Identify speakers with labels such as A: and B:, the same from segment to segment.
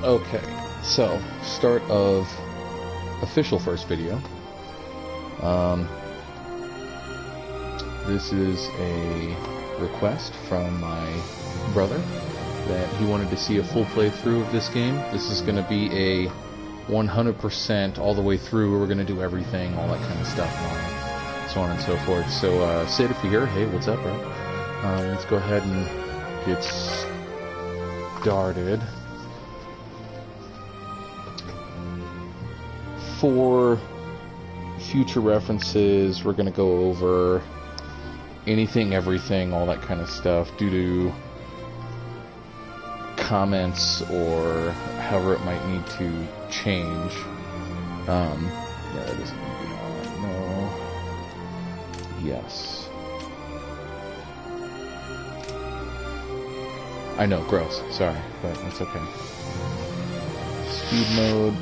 A: Okay, so start of official first video. This is a request from my brother that he wanted to see a full playthrough of this game. This is going to be a 100% all the way through. We're going to do everything, all that kind of stuff, and so on and so forth. So, Sid, if you're here, hey, what's up, bro? Let's go ahead and get started. For future references, we're going to go over anything, everything, all that kind of stuff due to comments or however it might need to change. Yeah, that isn't going to be on. No. Yes. I know, gross. Sorry, but that's okay. Speed mode.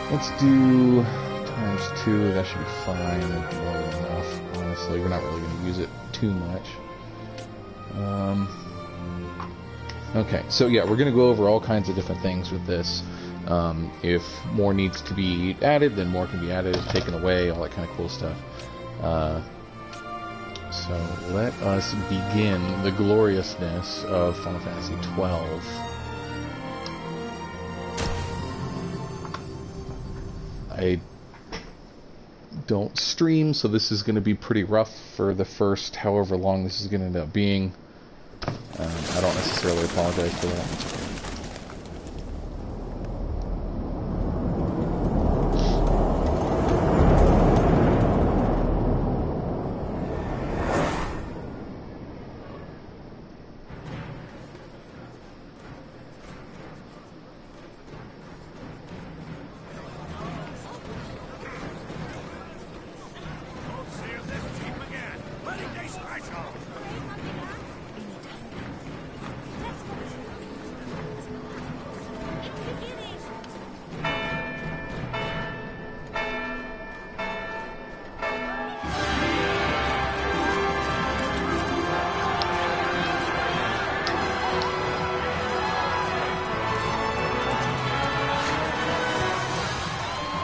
A: Let's do ×2, that should be fine, and low enough, honestly. We're not really going to use it too much. Okay, so yeah, we're going to go over all kinds of different things with this. If more needs to be added, then more can be added, taken away, all that kind of cool stuff. So let us begin the gloriousness of Final Fantasy XII. I don't stream, so this is going to be pretty rough for the first however long this is going to end up being. I don't necessarily apologize for that.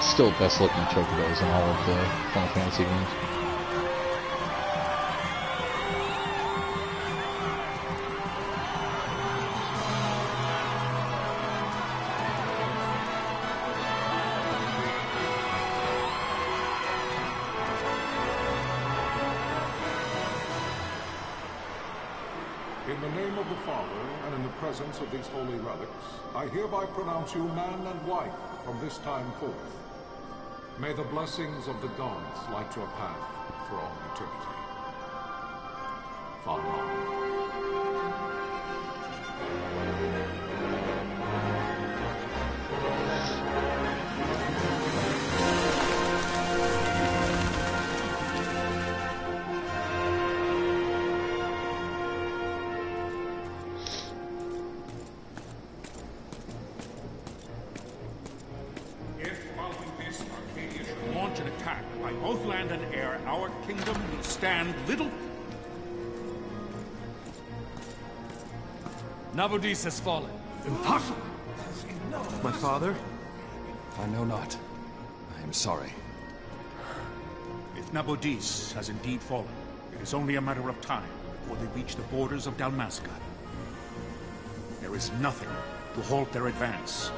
A: Still best looking chocobos in all of the Final Fantasy games.
B: In the name of the Father, and in the presence of these holy relics, I hereby pronounce you man and wife from this time forth. May the blessings of the gods light your path for all eternity. Farewell.
C: Nabudis has fallen.
D: Impossible!
E: My father?
D: I know not. I am sorry.
C: If Nabudis has indeed fallen, it is only a matter of time before they reach the borders of Dalmasca. There is nothing to halt their advance.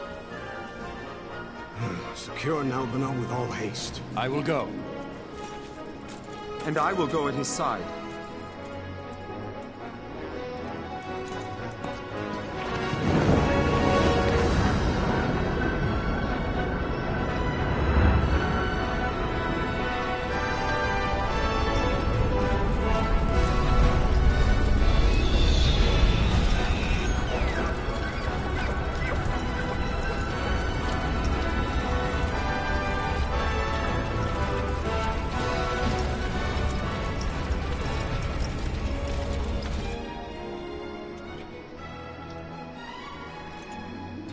E: Secure Nalbina with all haste.
D: I will go.
F: And I will go at his side.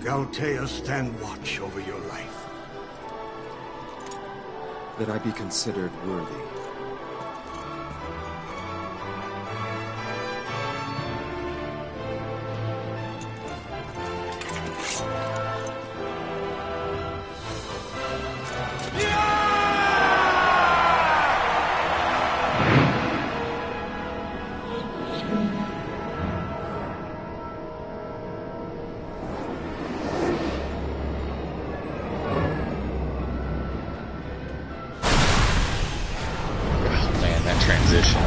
E: Galtea, stand watch over your life.
F: That I be considered worthy.
A: position.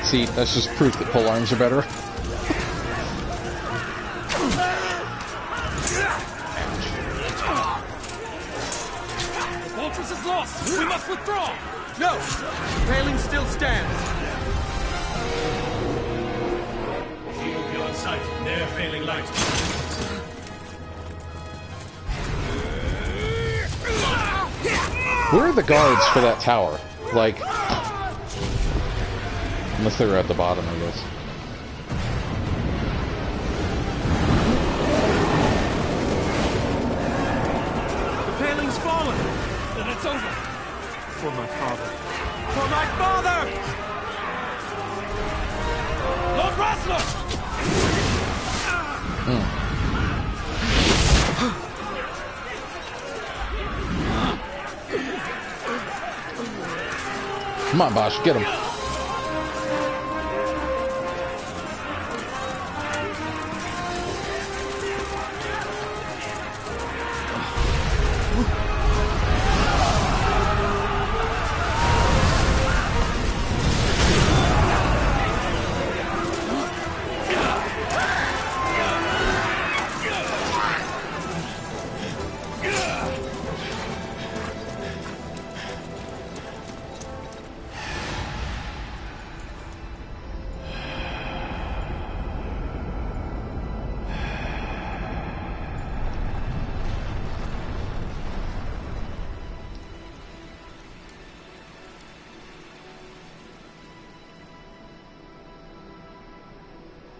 A: See, that's just proof that pole arms are better.
F: The fortress is lost! We must withdraw!
G: No! The paling still stands!
F: Shield beyond sight. Their failing light.
A: Where are the guards for that tower? Like, unless they were at the bottom, I guess.
G: The paling's fallen!
F: Then it's over.
G: For my father. For my father!
F: Lord Rosler!
A: Come on, Bosch, get him.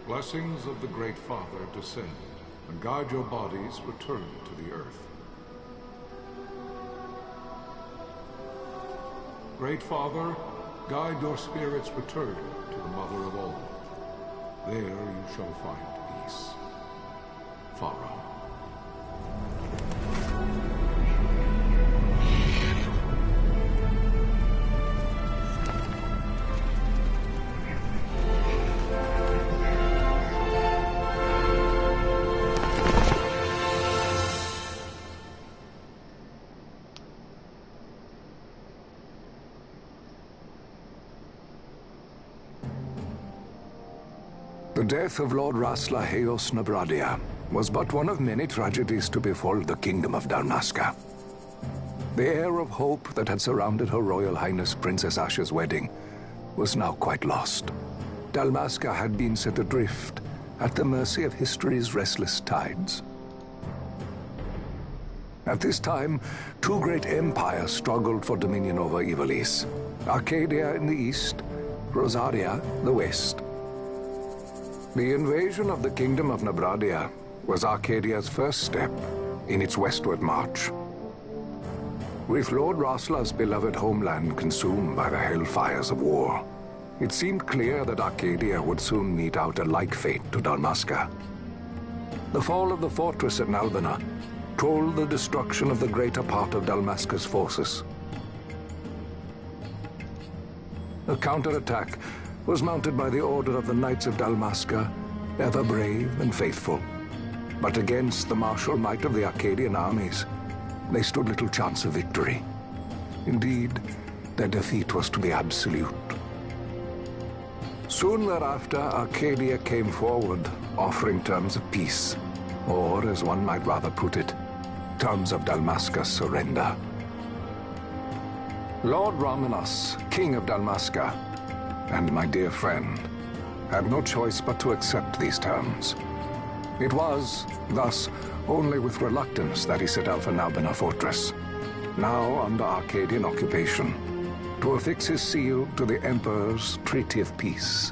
B: Blessings of the Great Father descend, and guide your bodies return to the earth. Great Father, guide your spirits return to the Mother of all. There you shall find peace. Pharaoh.
H: The death of Lord Rasla Heos Nabradia was but one of many tragedies to befall the Kingdom of Dalmasca. The air of hope that had surrounded Her Royal Highness Princess Asha's wedding was now quite lost. Dalmasca had been set adrift at the mercy of history's restless tides. At this time, two great empires struggled for dominion over Ivalice. Arcadia in the east, Rosaria the west. The invasion of the Kingdom of Nabradia was Arcadia's first step in its westward march. With Lord Rasla's beloved homeland consumed by the hellfires of war, it seemed clear that Arcadia would soon mete out a like fate to Dalmasca. The fall of the fortress at Nalbina told the destruction of the greater part of Dalmasca's forces. A counterattack was mounted by the order of the Knights of Dalmasca, ever brave and faithful. But against the martial might of the Arcadian armies, they stood little chance of victory. Indeed, their defeat was to be absolute. Soon thereafter, Arcadia came forward, offering terms of peace, or, as one might rather put it, terms of Dalmasca's surrender. Lord Ramenas, King of Dalmasca, and my dear friend, had no choice but to accept these terms. It was, thus, only with reluctance that he set out for Nalbina Fortress. now under Arcadian occupation, to affix his seal to the Emperor's Treaty of Peace.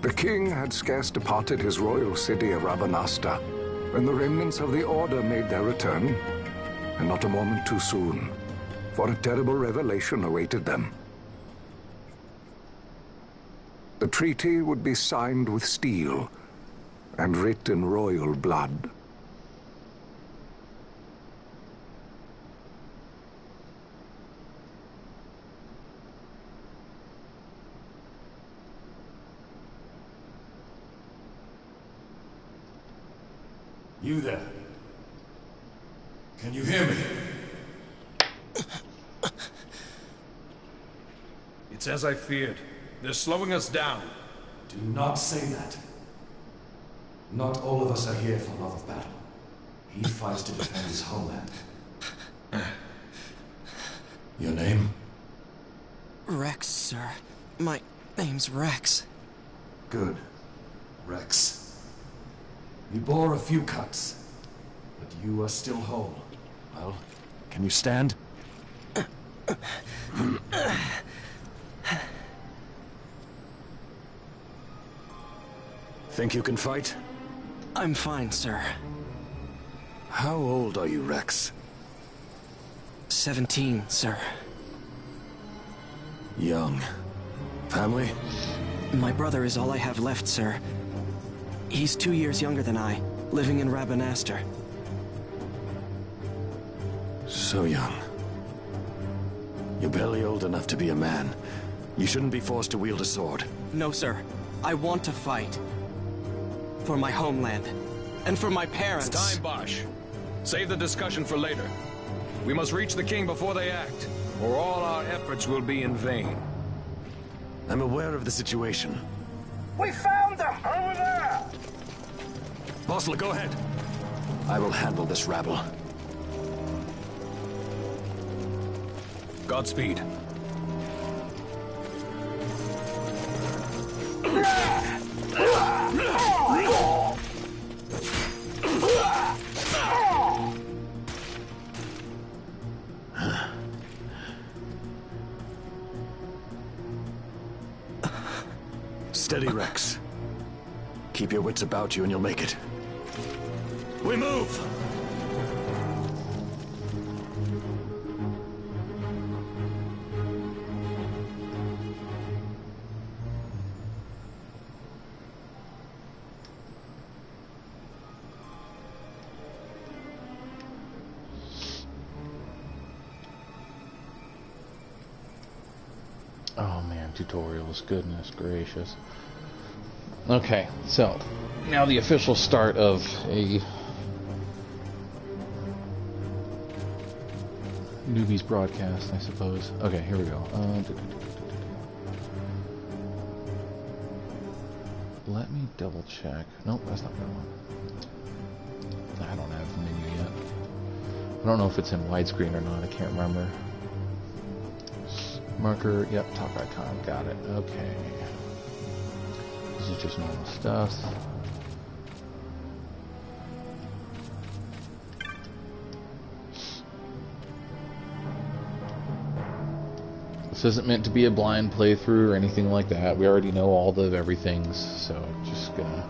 H: The king had scarce departed his royal city of Rabanasta when the remnants of the Order made their return, and not a moment too soon, for a terrible revelation awaited them. The treaty would be signed with steel and writ in royal blood.
D: You there? Can you hear me?
G: It's as I feared. They're slowing us down.
D: Do not say that. Not all of us are here for love of battle. He fights to defend his homeland. Your name?
I: Rex, sir. My name's Rex.
D: Good. Rex. You bore a few cuts, but you are still whole. Well, can you stand? Think you can fight?
I: I'm fine, sir.
D: How old are you, Rex?
I: 17, sir.
D: Young. Family?
I: My brother is all I have left, sir. He's 2 years younger than I, living in Rabanasta.
D: So young. You're barely old enough to be a man. You shouldn't be forced to wield a sword.
I: No, sir. I want to fight. For my homeland. And for my parents.
J: It's time, Bosch. Save the discussion for later. We must reach the king before they act, or all our efforts will be in vain.
D: I'm aware of the situation.
F: We found them! Over there!
D: Bossler, go ahead. I will handle this rabble.
J: Godspeed.
D: Steady, Rex. Keep your wits about you and you'll make it. We move!
A: Oh man, tutorials, goodness gracious. Okay, so now the official start of a newbie's broadcast, I suppose. Okay, here we go. Let me double check. Nope, that's not the one. I don't have the menu yet. I don't know if it's in widescreen or not, I can't remember. Marker, yep, top icon, got it. Okay. This is just normal stuff. This isn't meant to be a blind playthrough or anything like that. We already know all the everythings, so just gonna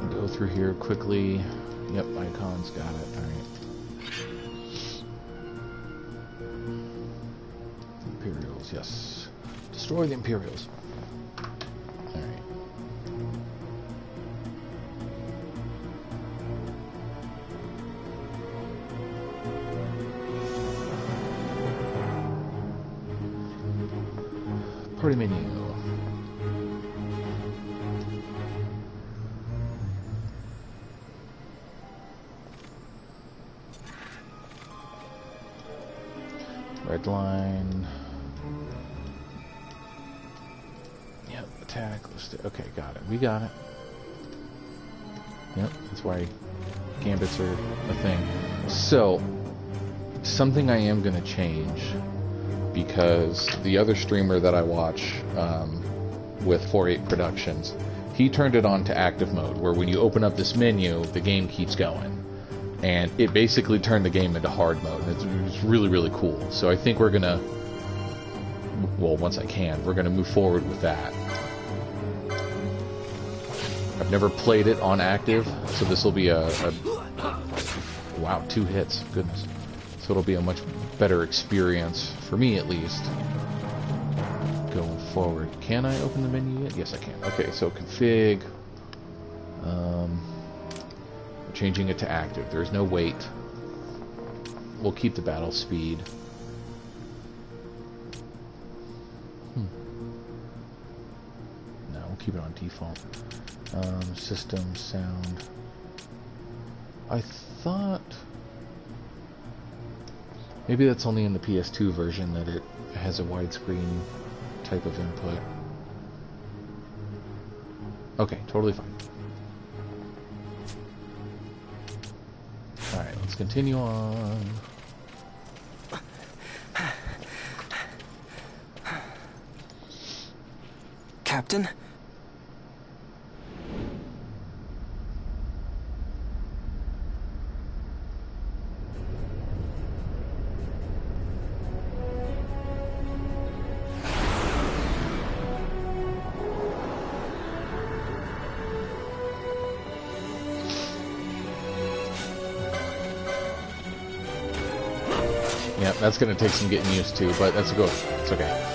A: go through here quickly. Yep, icons, got it. Alright. Imperials, yes. Destroy the Imperials. Alright. Party menu. Red line. Yep, attack. Let's do, okay, got it. We got it. Yep, that's why gambits are a thing. So, something I am going to change, because the other streamer that I watch with 4-8 Productions, he turned it on to active mode, where when you open up this menu, the game keeps going. And it basically turned the game into hard mode. It's really, really cool. So I think we're gonna, well, once I can, we're gonna move forward with that. I've never played it on active, so this will be a wow, 2 hits, goodness. So it'll be a much better experience, for me at least, going forward. Can I open the menu yet? Yes, I can. Okay, so config. Changing it to active. There's no wait. We'll keep the battle speed. No, we'll keep it on default. System, sound. I thought maybe that's only in the PS2 version that it has a widescreen type of input. Okay, totally fine. Alright, let's continue on.
I: Captain?
A: Yeah, that's going to take some getting used to, but that's good. It's okay.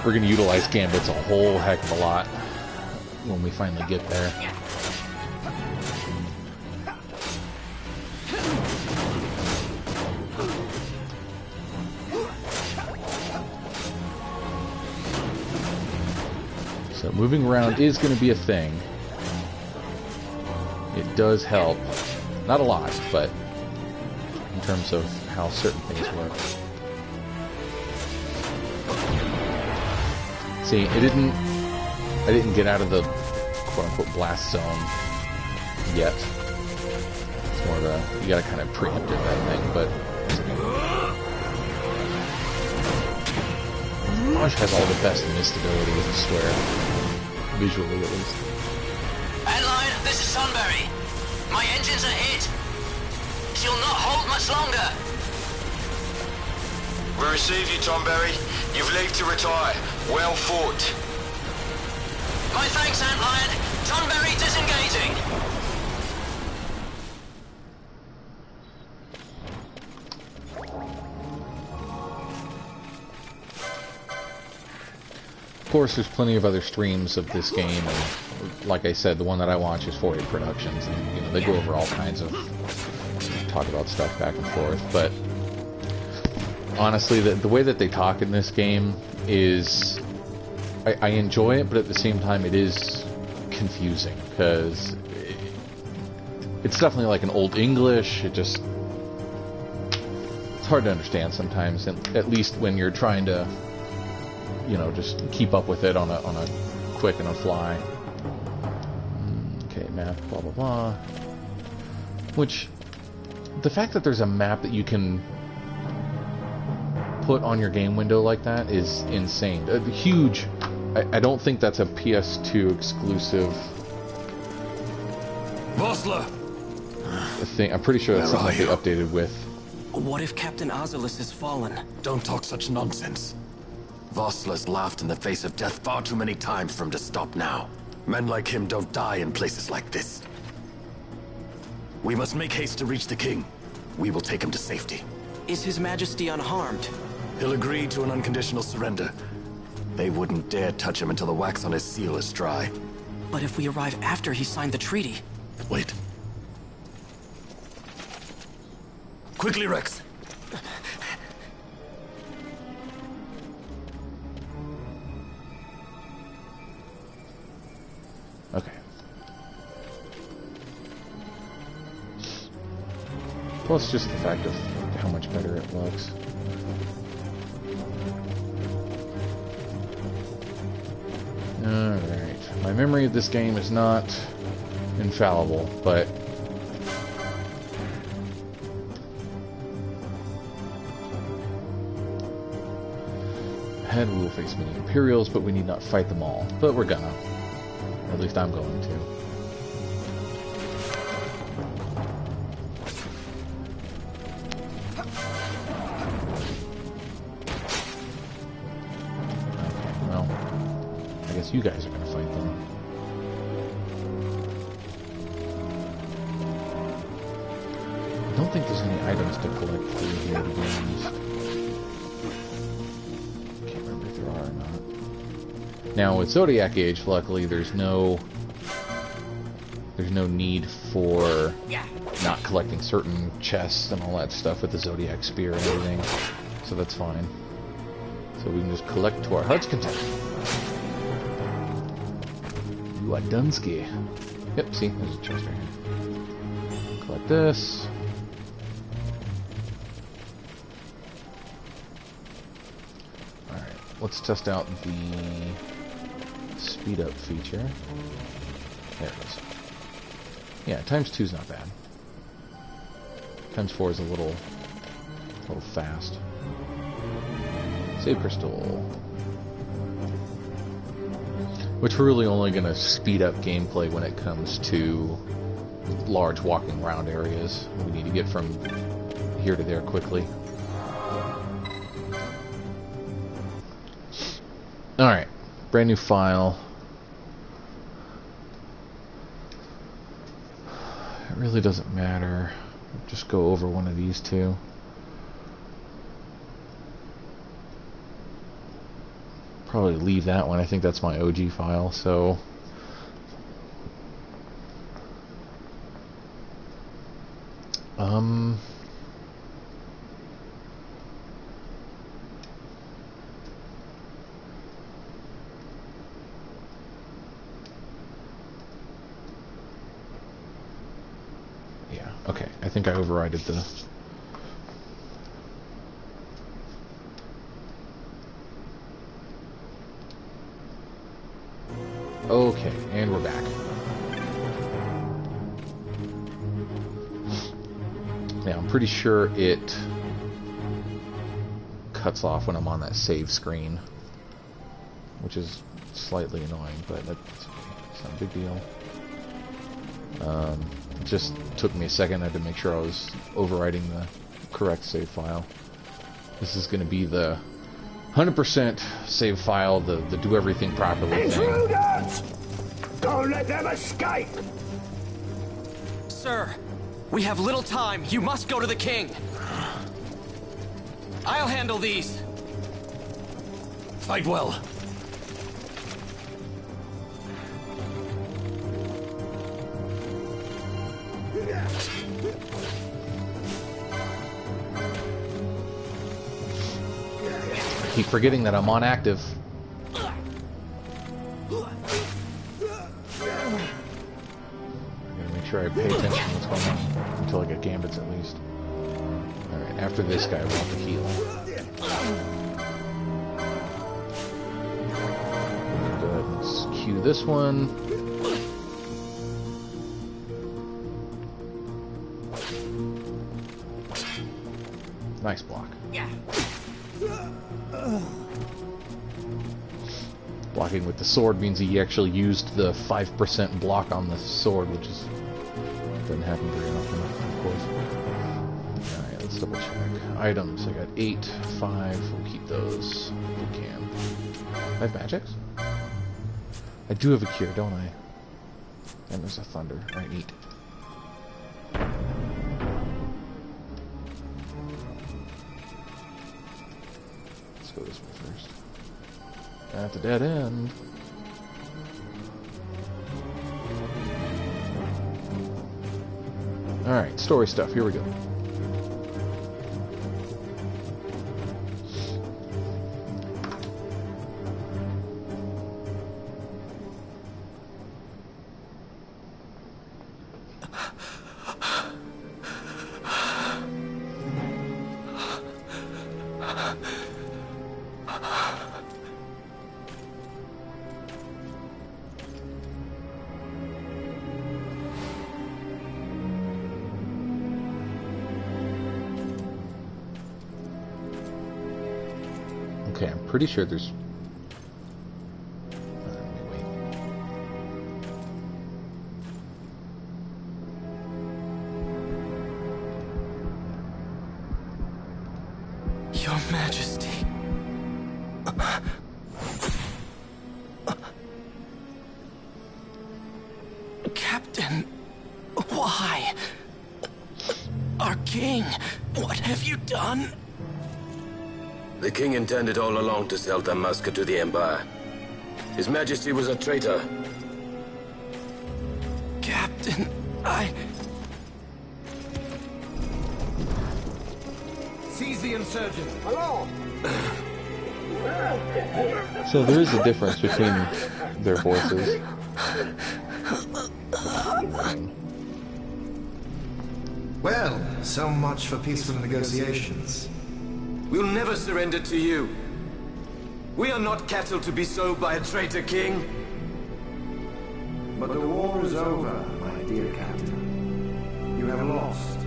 A: We're going to utilize gambits a whole heck of a lot when we finally get there. So moving around is going to be a thing. It does help. Not a lot, but in terms of how certain things work. See, I didn't get out of the quote-unquote blast zone yet. It's more of a, you gotta kind of preempt it, that thing, but Mosh has all the best mist abilities, I swear. Visually, at least.
K: Adline, this is Sunbury. My engines are hit. She'll not hold much longer.
L: We receive you, Tomberry. You've leave to retire. Well fought.
K: My thanks, Antlion. Tonberry disengaging.
A: Of course, there's plenty of other streams of this game, and like I said, the one that I watch is 4A Productions, and you know they go over all kinds of talk about stuff back and forth. But honestly, the way that they talk in this game is, I enjoy it, but at the same time, it is confusing because it's definitely like an old English. It's hard to understand sometimes, and at least when you're trying to, you know, just keep up with it on a quick and a fly. Okay, map, blah blah blah. Which, the fact that there's a map that you can put on your game window like that is insane. Huge. I don't think that's a PS2 exclusive
D: Vossler
A: thing. I'm pretty sure that's something they updated with.
I: What if Captain Oculus has fallen?
D: Don't talk such nonsense. Vossler's laughed in the face of death far too many times for him to stop now. Men like him don't die in places like this. We must make haste to reach the king. We will take him to safety.
I: Is His Majesty unharmed?
D: He'll agree to an unconditional surrender. They wouldn't dare touch him until the wax on his seal is dry.
I: But if we arrive after he signed the treaty...
D: Wait. Quickly, Rex!
A: Okay. Plus just the fact of how much better it looks. Alright. My memory of this game is not infallible, but ahead we will face many Imperials, but we need not fight them all. But we're gonna. Or at least I'm going to. guess you guys are going to fight them. I don't think there's any items to collect through here, to be honest. Can't remember if there are or not. Now, with Zodiac Age, luckily, there's no need for not collecting certain chests and all that stuff with the Zodiac Spear and everything. So that's fine. So we can just collect to our heart's content. You are Dunsky. Yep, see, there's a chest right here. Collect this. Alright, let's test out the speed up feature. There it is. Yeah, times 2 is not bad. Times 4 is a little fast. Save crystal. Which we're really only going to speed up gameplay when it comes to large walking around areas. We need to get from here to there quickly. Alright, brand new file. It really doesn't matter. Just go over one of these two. Probably leave that one. I think that's my OG file, so yeah, okay. I think I overrided the okay, and we're back. Now, I'm pretty sure it cuts off when I'm on that save screen, which is slightly annoying, but that's not a big deal. It just took me a second. I had to make sure I was overwriting the correct save file. This is going to be the 100% save file, the do everything properly
E: Intruders! Don't let them escape!
I: Sir, we have little time. You must go to the king. I'll handle these.
D: Fight well.
A: Keep forgetting that I'm on active. I gotta make sure I pay attention to what's going on until I get gambits at least. Alright, after this guy, we'll have to heal. Go ahead and let's cue this one. Nice block. Blocking with the sword means he actually used the 5% block on the sword, which is doesn't happen very often, of course. Alright, let's double check. Items, I got 8, 5, we'll keep those if we can. 5 magics? I do have a cure, don't I? And there's a thunder. Alright, neat. Let's go this way first. At the dead end. Alright, story stuff. Here we go. Okay, I'm pretty sure there's... wait.
I: Your Majesty. Why? Our king, what have you done?
L: The king intended all along to sell Dalmasca to the Empire. His Majesty was a traitor.
I: Captain,
G: Seize the insurgent.
E: Hello.
A: So there is a difference between their voices.
G: Well, so much for peaceful negotiations.
L: We'll never surrender to you. We are not cattle to be sold by a traitor king.
G: But the war is over, my dear Captain. You have lost.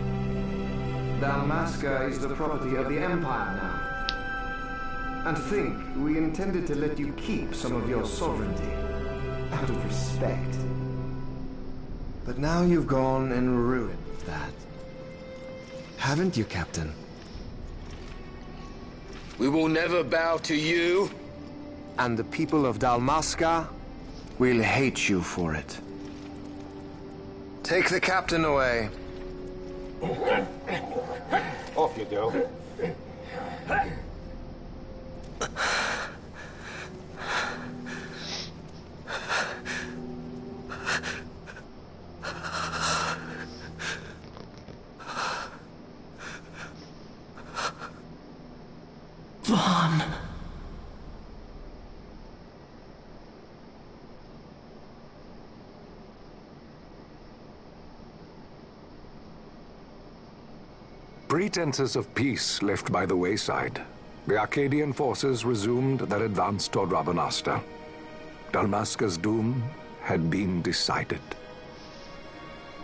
G: Dalmasca is the property of the Empire now. And to think, we intended to let you keep some of your sovereignty, out of respect. But now you've gone and ruined that. Haven't you, Captain?
L: We will never bow to you.
G: And the people of Dalmasca will hate you for it. Take the captain away.
E: Off you go.
I: Vaughn.
H: Pretenses of peace left by the wayside, the Arcadian forces resumed their advance toward Rabanasta. Dalmasca's doom had been decided.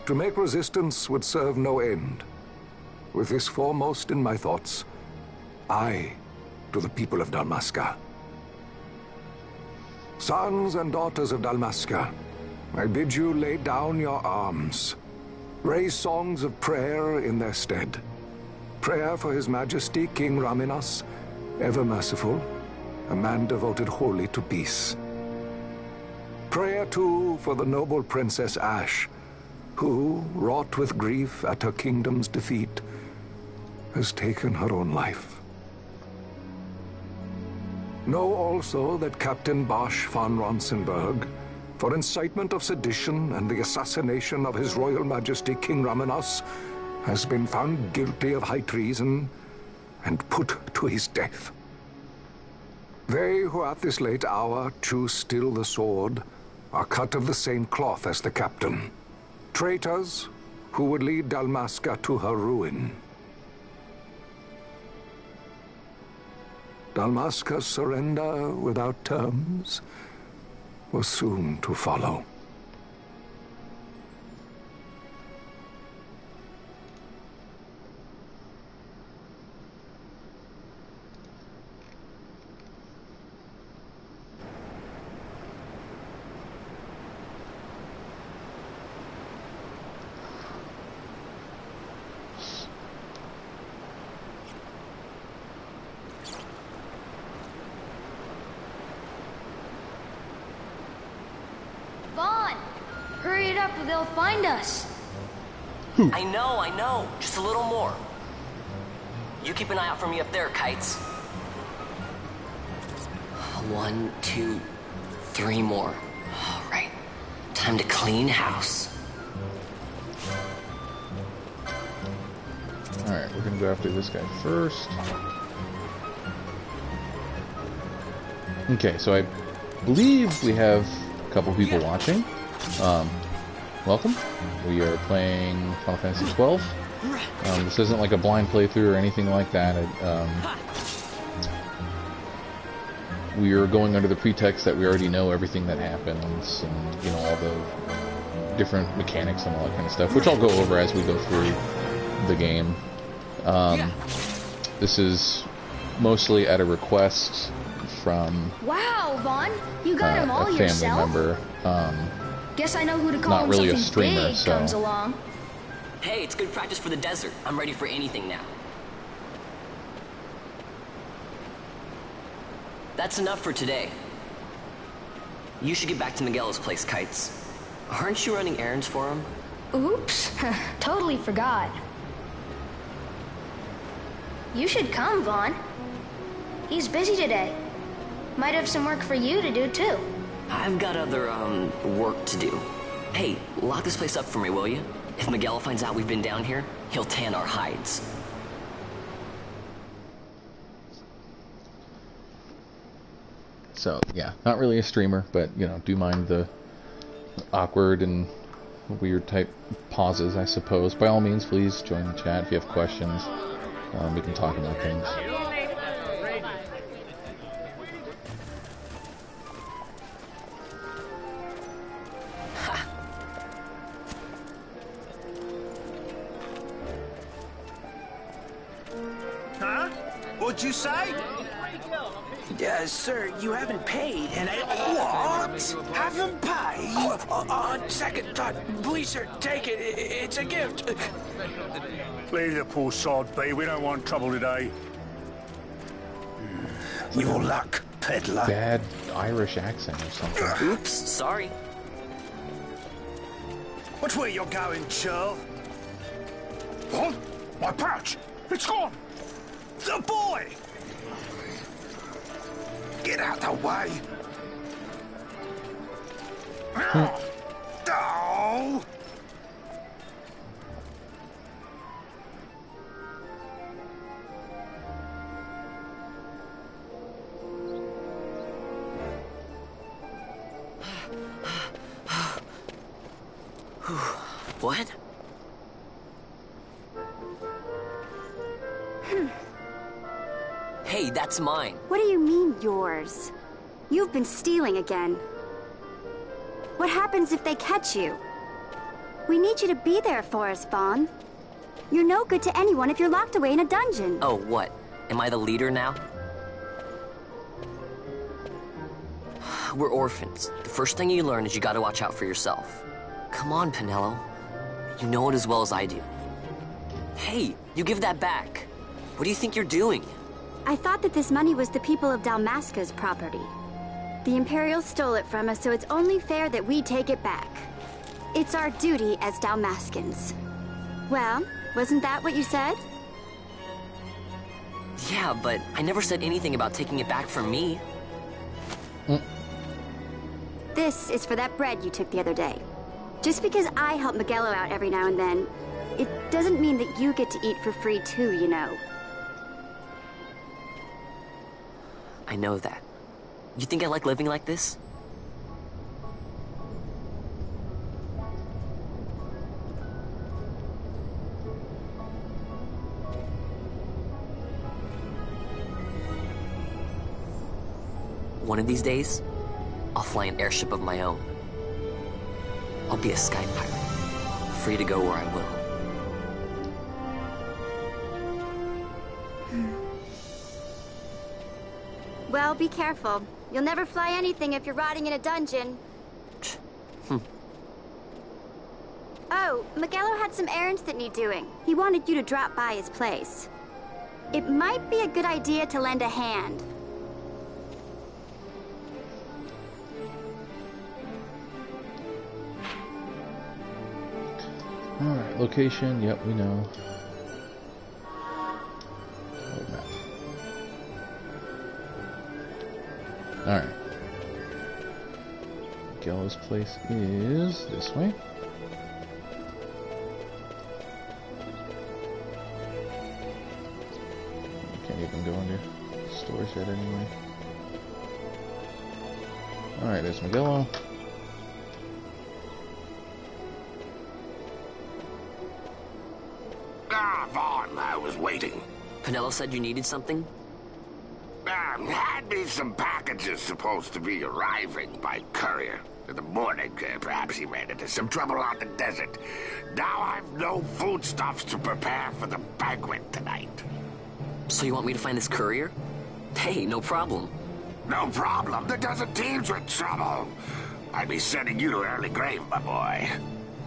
H: To make resistance would serve no end. With this foremost in my thoughts, I, to the people of Dalmasca. Sons and daughters of Dalmasca, I bid you lay down your arms. Raise songs of prayer in their stead. Prayer for His Majesty King Raminas, ever merciful, a man devoted wholly to peace. Prayer, too, for the noble Princess Ash, who, wrought with grief at her kingdom's defeat, has taken her own life. Know also that Captain Bosch von Ronsenberg, for incitement of sedition and the assassination of His Royal Majesty King Raminas, has been found guilty of high treason and put to his death. They who at this late hour choose still the sword are cut of the same cloth as the captain. Traitors who would lead Dalmasca to her ruin. Dalmasca's surrender without terms was soon to follow.
M: Hurry it up or they'll find us.
K: I know. Just a little more. You keep an eye out for me up there, Kites. 1, 2, 3 more. All right. Time to clean house.
A: Alright, we're gonna go after this guy first. Okay, so I believe we have a couple people watching. Welcome. We are playing Final Fantasy XII. This isn't like a blind playthrough or anything like that. We are going under the pretext that we already know everything that happens and, you know, all the different mechanics and all that kind of stuff, which I'll go over as we go through the game. This is mostly at a request from
M: wow, Vaughn, you got him all
A: a family
M: yourself?
A: member.
M: Guess I know who to call
A: not
M: when
A: really a
M: something
A: streamer,
M: big
A: so.
M: comes along.
K: Hey, it's good practice for the desert. I'm ready for anything now. That's enough for today. You should get back to Miguel's place, Kites. Aren't you running errands for him?
M: Oops, totally forgot. You should come, Vaughn. He's busy today. Might have some work for you to do, too.
N: I've got other, work to do. Hey, lock this place up for me, will you? If Miguel finds out we've been down here, he'll tan our hides.
A: So, yeah, not really a streamer, but, you know, do mind the awkward and weird type pauses, I suppose. By all means, please join the chat if you have questions. We can talk about things.
O: Huh? What'd you say?
P: Sir, you haven't paid, and I... What? Haven't paid? On second thought, please, sir, take it. It's a gift.
C: Leave the poor sod be. We don't want trouble today.
P: Your luck, peddler.
A: Bad Irish accent or something.
N: Oops, sorry.
O: Watch where you're going, churl. What? My pouch! It's gone! The boy!
P: Get out the way!
O: Oh!
N: What? Hey, that's mine.
Q: What do you mean, yours? You've been stealing again. What happens if they catch you? We need you to be there for us, Vaughn. You're no good to anyone if you're locked away in a dungeon.
N: Oh, what? Am I the leader now? We're orphans. The first thing you learn is you gotta watch out for yourself. Come on, Pinello. You know it as well as I do. Hey, you give that back. What do you think you're doing?
Q: I thought that this money was the people of Dalmasca's property. The Imperials stole it from us, so it's only fair that we take it back. It's our duty as Dalmascans. Well, wasn't that what you said?
N: Yeah, but I never said anything about taking it back from me.
Q: This is for that bread you took the other day. Just because I help Miguelo out every now and then, it doesn't mean that you get to eat for free too, you know.
N: I know that. You think I like living like this? One of these days, I'll fly an airship of my own. I'll be a sky pirate, free to go where I will.
Q: Well, be careful. You'll never fly anything if you're rotting in a dungeon. Oh, Miguelo had some errands that need doing. He wanted you to drop by his place. It might be a good idea to lend a hand.
A: Alright, location, yep, we know. Alright. Gallows place is this way. Can't even go into storage yet anyway. Alright, there's Miguelo.
P: Vaughn, I was waiting.
N: Pinello said you needed something?
P: Had me some packages supposed to be arriving by courier. In the morning, perhaps he ran into some trouble on the desert. Now I've no foodstuffs to prepare for the banquet tonight.
N: So you want me to find this courier? Hey, no problem.
P: No problem. The desert teems with trouble. I'd be sending you to early grave, my boy.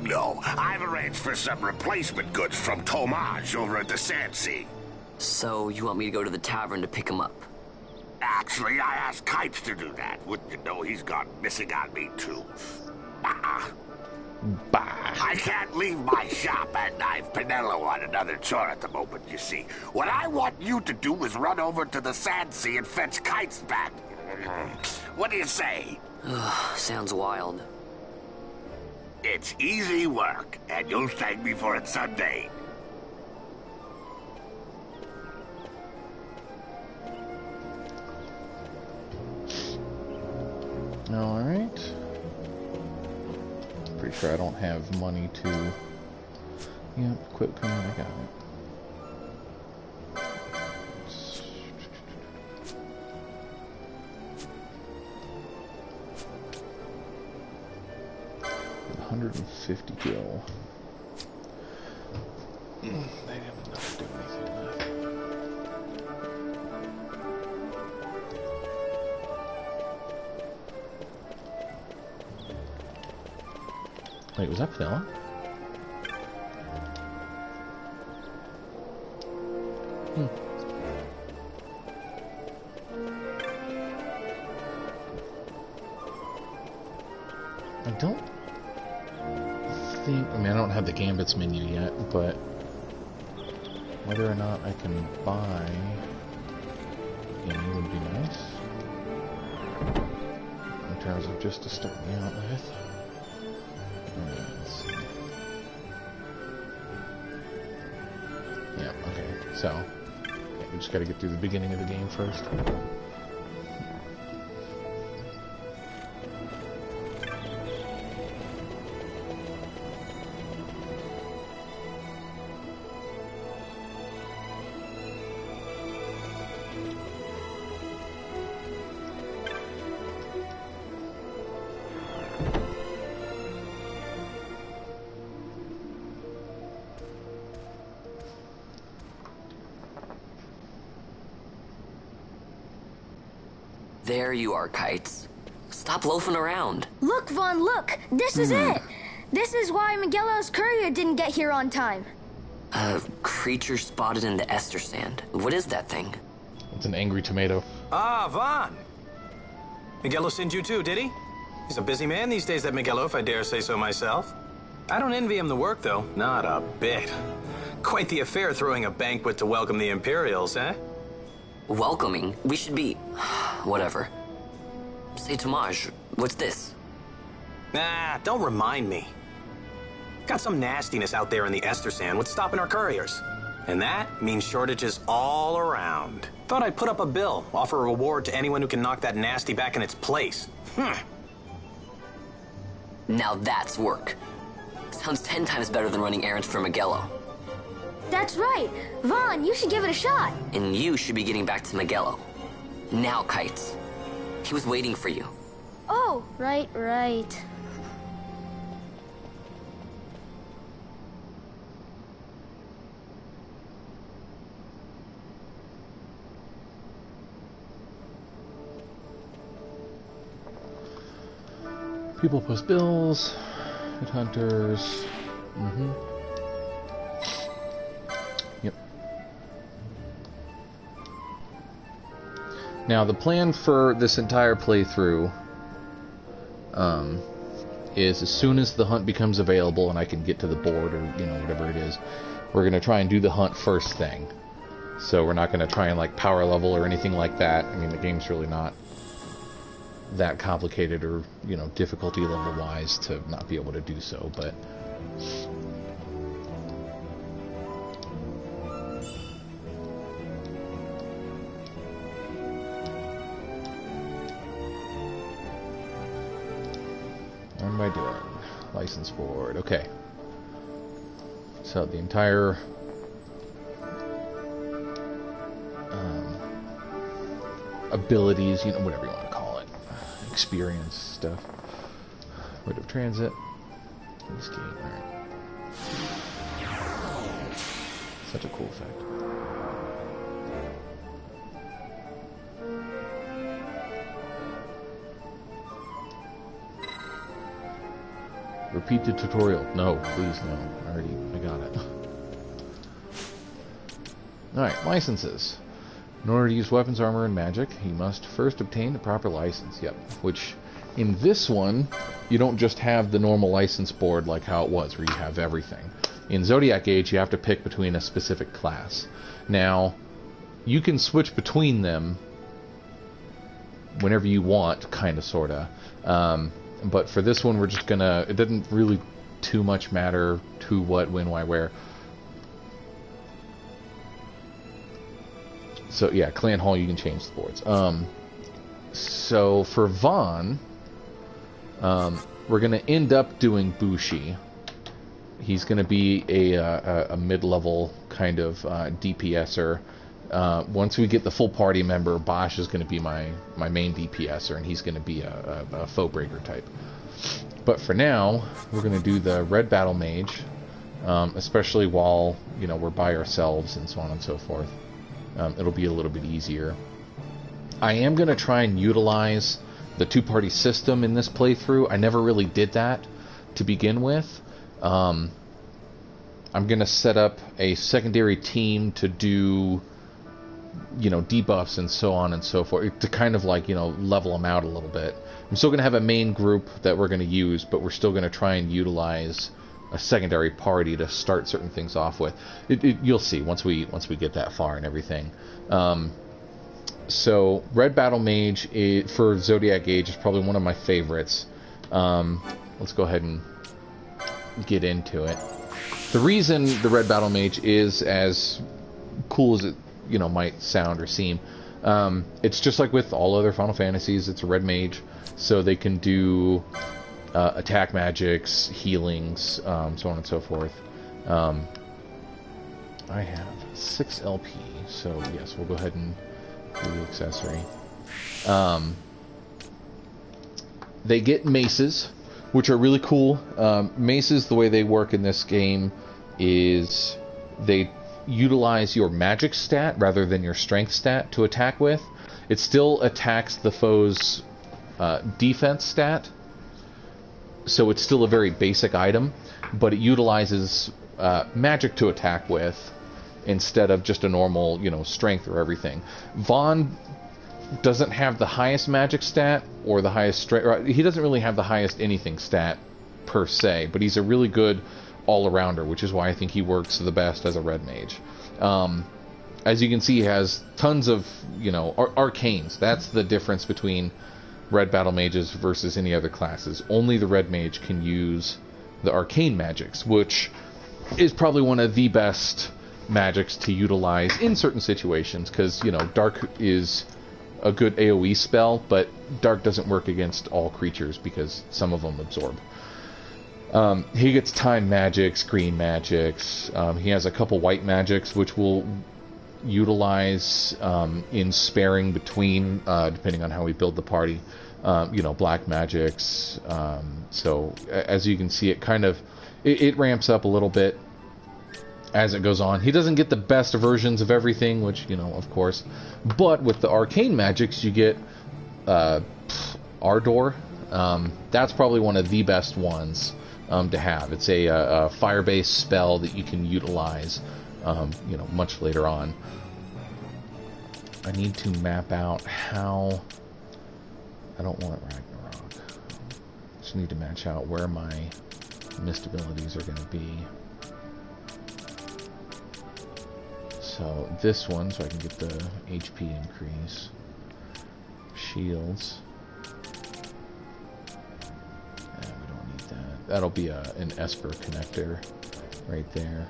P: No, I've arranged for some replacement goods from Tomage over at the Sandsea.
N: So you want me to go to the tavern to pick him up?
P: Actually, I asked Kites to do that. Wouldn't you know he's gone missing on me, too.
A: Bah!
P: I can't leave my shop, and I've Pinello on another chore at the moment, you see. What I want you to do is run over to the Sand Sea and fetch kites back. What do you say?
N: Sounds wild.
P: It's easy work, and you'll thank me for it someday.
A: Alright. Pretty sure I don't have money to... Yeah, equip command, I got it. $150 gil. They have enough to do anything left. Wait, was that Vanilla? I don't think... I mean, I don't have the Gambits menu yet, but whether or not I can buy any would be nice. In terms of just to start me out with. Let's see. Yeah, okay, so we just gotta get through the beginning of the game first.
N: There you are, Kites. Stop loafing around.
M: Look, Vaughn, look! This is it! This is why Miguelo's courier didn't get here on time.
N: A creature spotted in the Ester Sand. What is that thing?
A: It's an angry tomato.
R: Ah, Vaughn! Miguelo sent you too, did he? He's a busy man these days, that Miguelo, if I dare say so myself. I don't envy him the work, though. Not a bit. Quite the affair throwing a banquet to welcome the Imperials, eh?
N: Welcoming? We should be... whatever. Say, Tomaj, what's this?
R: Nah, don't remind me. Got some nastiness out there in the Ester Sand. What's stopping our couriers? And that means shortages all around. Thought I'd put up a bill, offer a reward to anyone who can knock that nasty back in its place.
N: Now that's work. Sounds 10 times better than running errands for Miguelo.
M: That's right. Vaughn, you should give it a shot.
N: And you should be getting back to Miguelo. Now, Kites. He was waiting for you.
M: Oh, right.
A: People post bills. Headhunters. Yep. Now, the plan for this entire playthrough is as soon as the hunt becomes available and I can get to the board or, you know, whatever it is, we're going to try and do the hunt first thing. So we're not going to try and, like, power level or anything like that. I mean, the game's really not that complicated or, you know, difficulty level-wise to not be able to do so, but... What am I doing? License board. Okay. So the entire abilities, you know, whatever you want to call it, experience stuff. Rate of transit. This game, alright. Such a cool effect. Repeat the tutorial. No, please, no. I got it. Alright, licenses. In order to use weapons, armor, and magic, you must first obtain the proper license. Yep, which In this one, you don't just have the normal license board like how it was, where you have everything. In Zodiac Age, you have to pick between a specific class. Now, you can switch between them whenever you want, kind of, sort of. But for this one, we're just gonna... It doesn't really too much matter who, what, when, why, where. So, yeah, Clan Hall, you can change the boards. So, for Vaughn, we're gonna end up doing Bushi. He's gonna be a mid-level kind of DPSer. Once we get the full party member, Bosch is going to be my main DPSer, and he's going to be a foe breaker type. But for now, we're going to do the Red Battle Mage, especially while we're by ourselves and so on and so forth. It'll be a little bit easier. I am going to try and utilize the two-party system in this playthrough. I never really did that to begin with. I'm going to set up a secondary team to do debuffs and so on and so forth, to kind of like, level them out a little bit. I'm still going to have a main group that we're going to use, but we're still going to try and utilize a secondary party to start certain things off with. You'll see once we get that far and everything. So Red Battle Mage for Zodiac Age is probably one of my favorites. Let's go ahead and get into it. The reason the Red Battle Mage is as cool as it might sound or seem, it's just like with all other Final Fantasies. It's a red mage, so they can do attack magics, healings, so on and so forth. I have 6 LP, so yes, we'll go ahead and do the accessory. They get maces, which are really cool. Maces, the way they work in this game is they utilize your magic stat rather than your strength stat to attack with. It still attacks the foe's defense stat, so it's still a very basic item, but it utilizes magic to attack with instead of just a normal, strength or everything. Vaughn doesn't have the highest magic stat or the highest strength. He doesn't really have the highest anything stat per se, but he's a really good all-arounder, which is why I think he works the best as a red mage. As you can see, he has tons of, arcanes. That's the difference between red battle mages versus any other classes. Only the red mage can use the arcane magics, which is probably one of the best magics to utilize in certain situations, because, Dark is a good AoE spell, but Dark doesn't work against all creatures because some of them absorb. He gets time magics, green magics. He has a couple white magics, which will utilize in sparing between, depending on how we build the party. Black magics. So as you can see, it ramps up a little bit as it goes on. He doesn't get the best versions of everything, which, of course. But with the arcane magics, you get Ardor. That's probably one of the best ones to have. It's a fire-based spell that you can utilize, much later on. I need to map out how... I don't want Ragnarok. Just need to match out where my mist abilities are going to be. So this one, so I can get the HP increase. Shields. We don't need that. That'll be an Esper connector right there.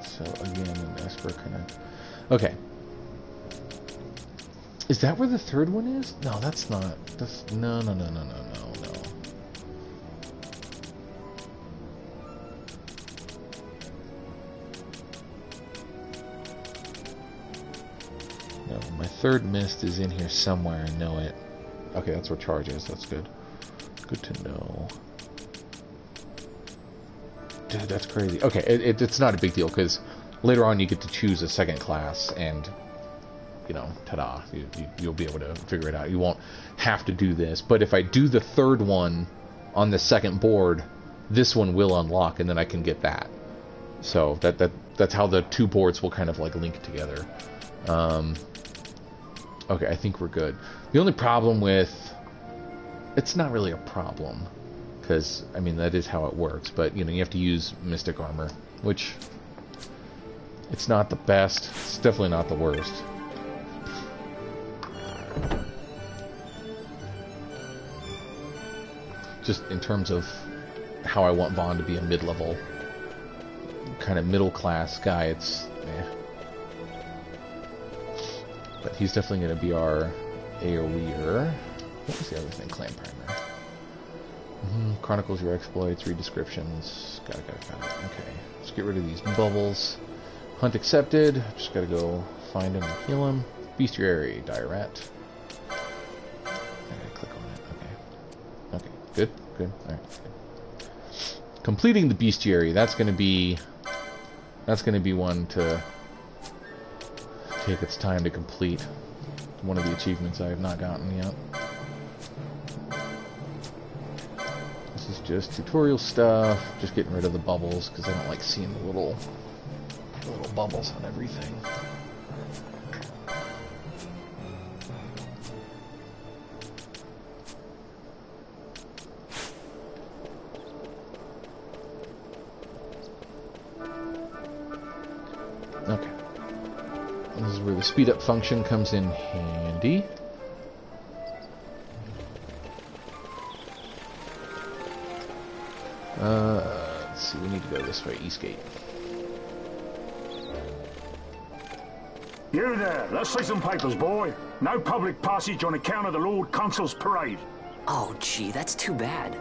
A: So again, an Esper connect. Okay. Is that where the third one is? No, that's not. That's no. No, my third mist is in here somewhere. I know it. Okay, that's where charge is. That's good. Good to know. Dude, that's crazy. Okay, it's not a big deal, because later on you get to choose a second class, and, ta-da, you'll be able to figure it out. You won't have to do this. But if I do the third one on the second board, this one will unlock, and then I can get that. So that's how the two boards will kind of like link together. Okay, I think we're good. The only problem with... It's not really a problem, because, I mean, that is how it works, but, you know, you have to use Mystic Armor, which... It's not the best. It's definitely not the worst. Just in terms of how I want Vaughn to be a mid-level, kind of middle-class guy, it's... But he's definitely going to be our AoEer. What was the other thing? Clan Primer. Chronicles your exploits, read descriptions. Got it. Okay. Let's get rid of these bubbles. Hunt accepted. Just gotta go find him and heal him. Bestiary, die rat. I gotta click on it. Okay. Okay. Good. Alright. Completing the bestiary. That's gonna be one to take its time to complete. One of the achievements I have not gotten yet. This is just tutorial stuff. Just getting rid of the bubbles because I don't like seeing the little bubbles on everything. Okay. This is where the speed up function comes in handy. Let's see, we need to go this way, East Gate.
O: You there, let's see some papers, boy. No public passage on account of the Lord Consul's parade.
N: Oh, gee, that's too bad.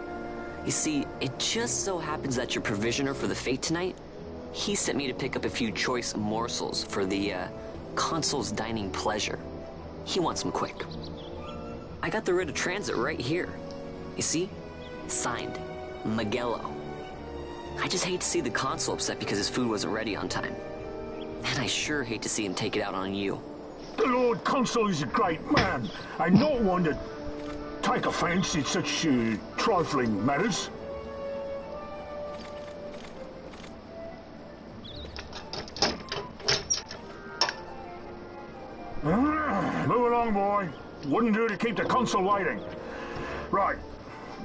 N: You see, it just so happens that your provisioner for the fete tonight, he sent me to pick up a few choice morsels for the, Consul's dining pleasure. He wants them quick. I got the writ of transit right here. You see? Signed, Magello. I just hate to see the Consul upset because his food wasn't ready on time. And I sure hate to see him take it out on you.
O: The Lord Consul is a great man, and not one to take offense in such trifling matters. Move along, boy. Wouldn't do to keep the Consul waiting. Right.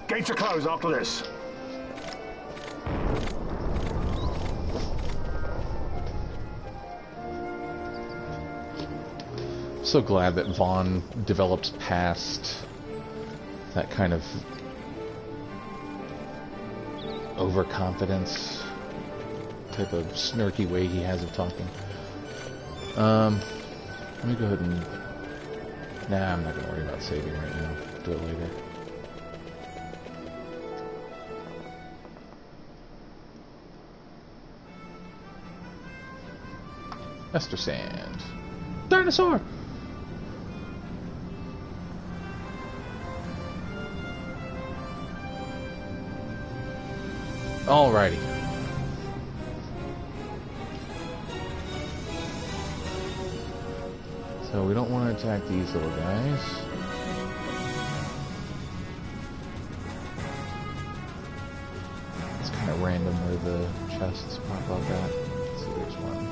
O: Gates are closed after this.
A: So glad that Vaughn develops past that kind of overconfidence type of snarky way he has of talking. Let me go ahead and... Nah, I'm not going to worry about saving right now. Do it later. Ester Sand. Dinosaur! Alrighty. So we don't want to attack these little guys. It's kind of random where the chests pop up at. Let's see, there's one.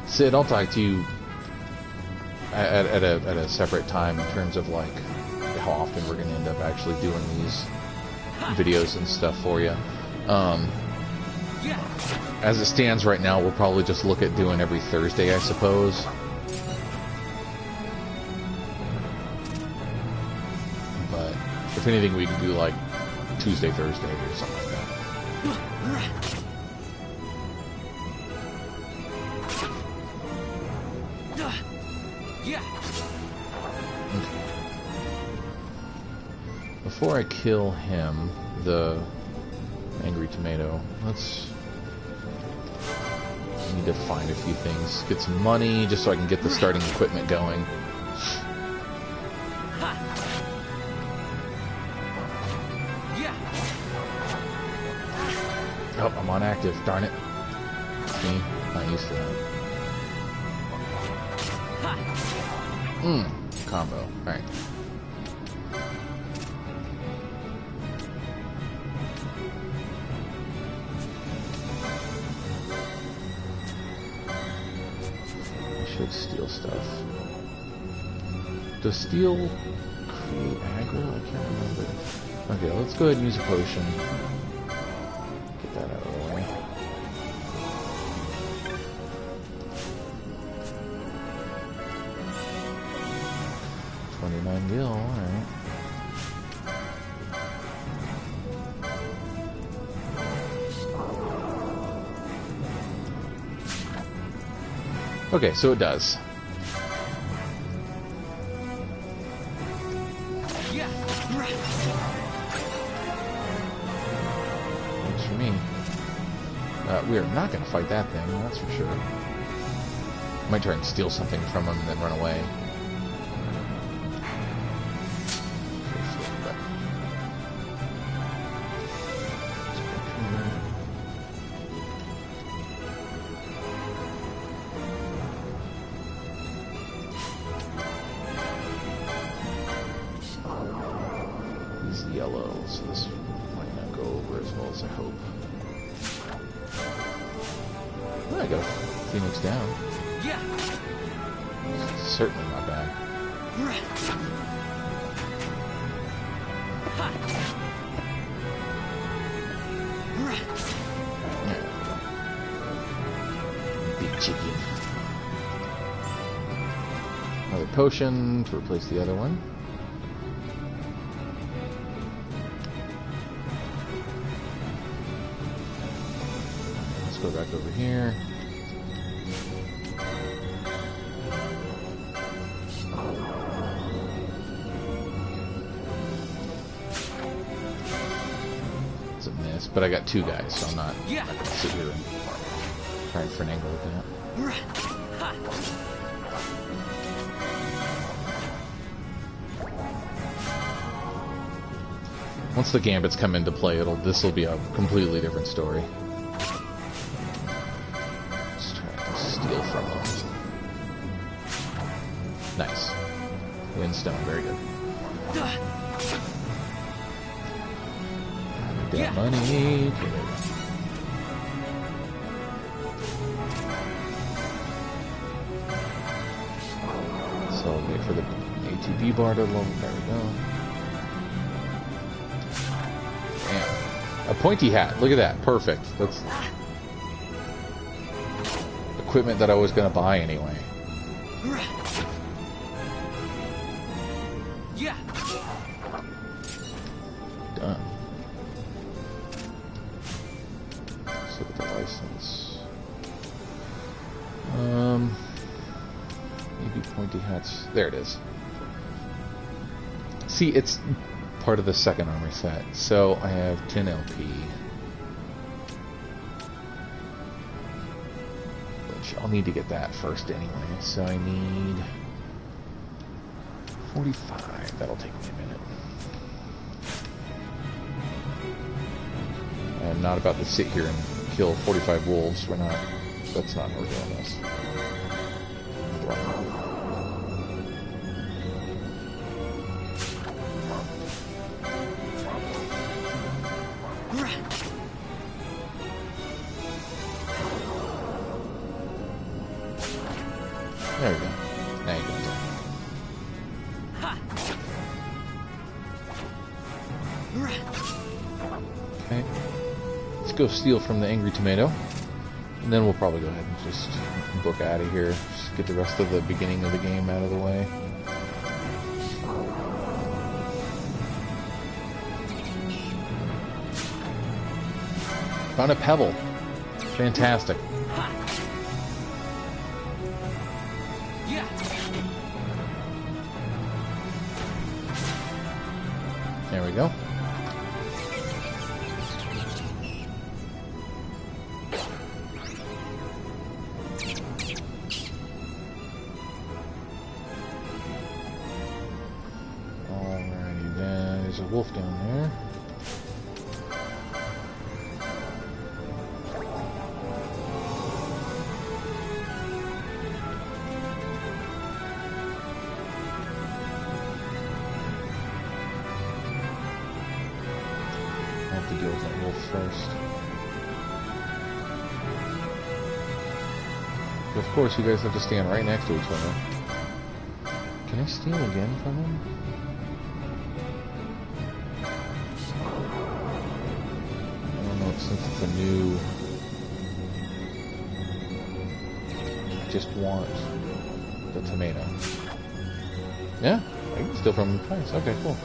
A: Sid, I'll talk to you at a separate time in terms of like how often we're going to end up actually doing these videos and stuff for you. As it stands right now, we'll probably just look at doing every Thursday, I suppose. But if anything, we can do like Tuesday, Thursday, or something like that. Before I kill him, the Angry Tomato, I need to find a few things. Get some money, just so I can get the starting equipment going. Oh, I'm on active, darn it. See? Not used to that. Combo. Alright. stuff. Does steel create aggro? I can't remember. Okay, let's go ahead and use a potion. Get that out of the way. $29 gil, alright. Okay, so it does. Thanks for me. We are not going to fight that thing, that's for sure. Might try and steal something from him and then run away. Yellow, so this might not go over as well as I hope. Oh, I got a Phoenix down. Yeah. Certainly not bad. Big chicken. Another potion to replace the other one. Go back over here. It's a miss, but I got two guys, so I'm not going to sit here and try for an angle with that. Once the gambits come into play, this will be a completely different story. Nice. Windstone, very good. Get money. So I'll wait for the ATB bar to level. There we go. Damn. A pointy hat. Look at that. Perfect. That's equipment that I was going to buy anyway. Done. Let's look at the license. Maybe pointy hats. There it is. See, it's part of the second armor set. So I have 10 LP. Which I'll need to get that first anyway. So I need 45. That'll take me a minute. I'm not about to sit here and kill 45 wolves. That's not how we're doing this. There we go. Now you can attack. Okay. Let's go steal from the Angry Tomato. And then we'll probably go ahead and just book out of here. Just get the rest of the beginning of the game out of the way. Found a pebble. Fantastic. There we go. Alrighty then, there's a wolf down there. To deal with that wolf first. But of course, you guys have to stand right next to each other. Can I steal again from him? I don't know, since it's a new... I just want the tomato. Yeah, I can steal from him twice. Okay, cool.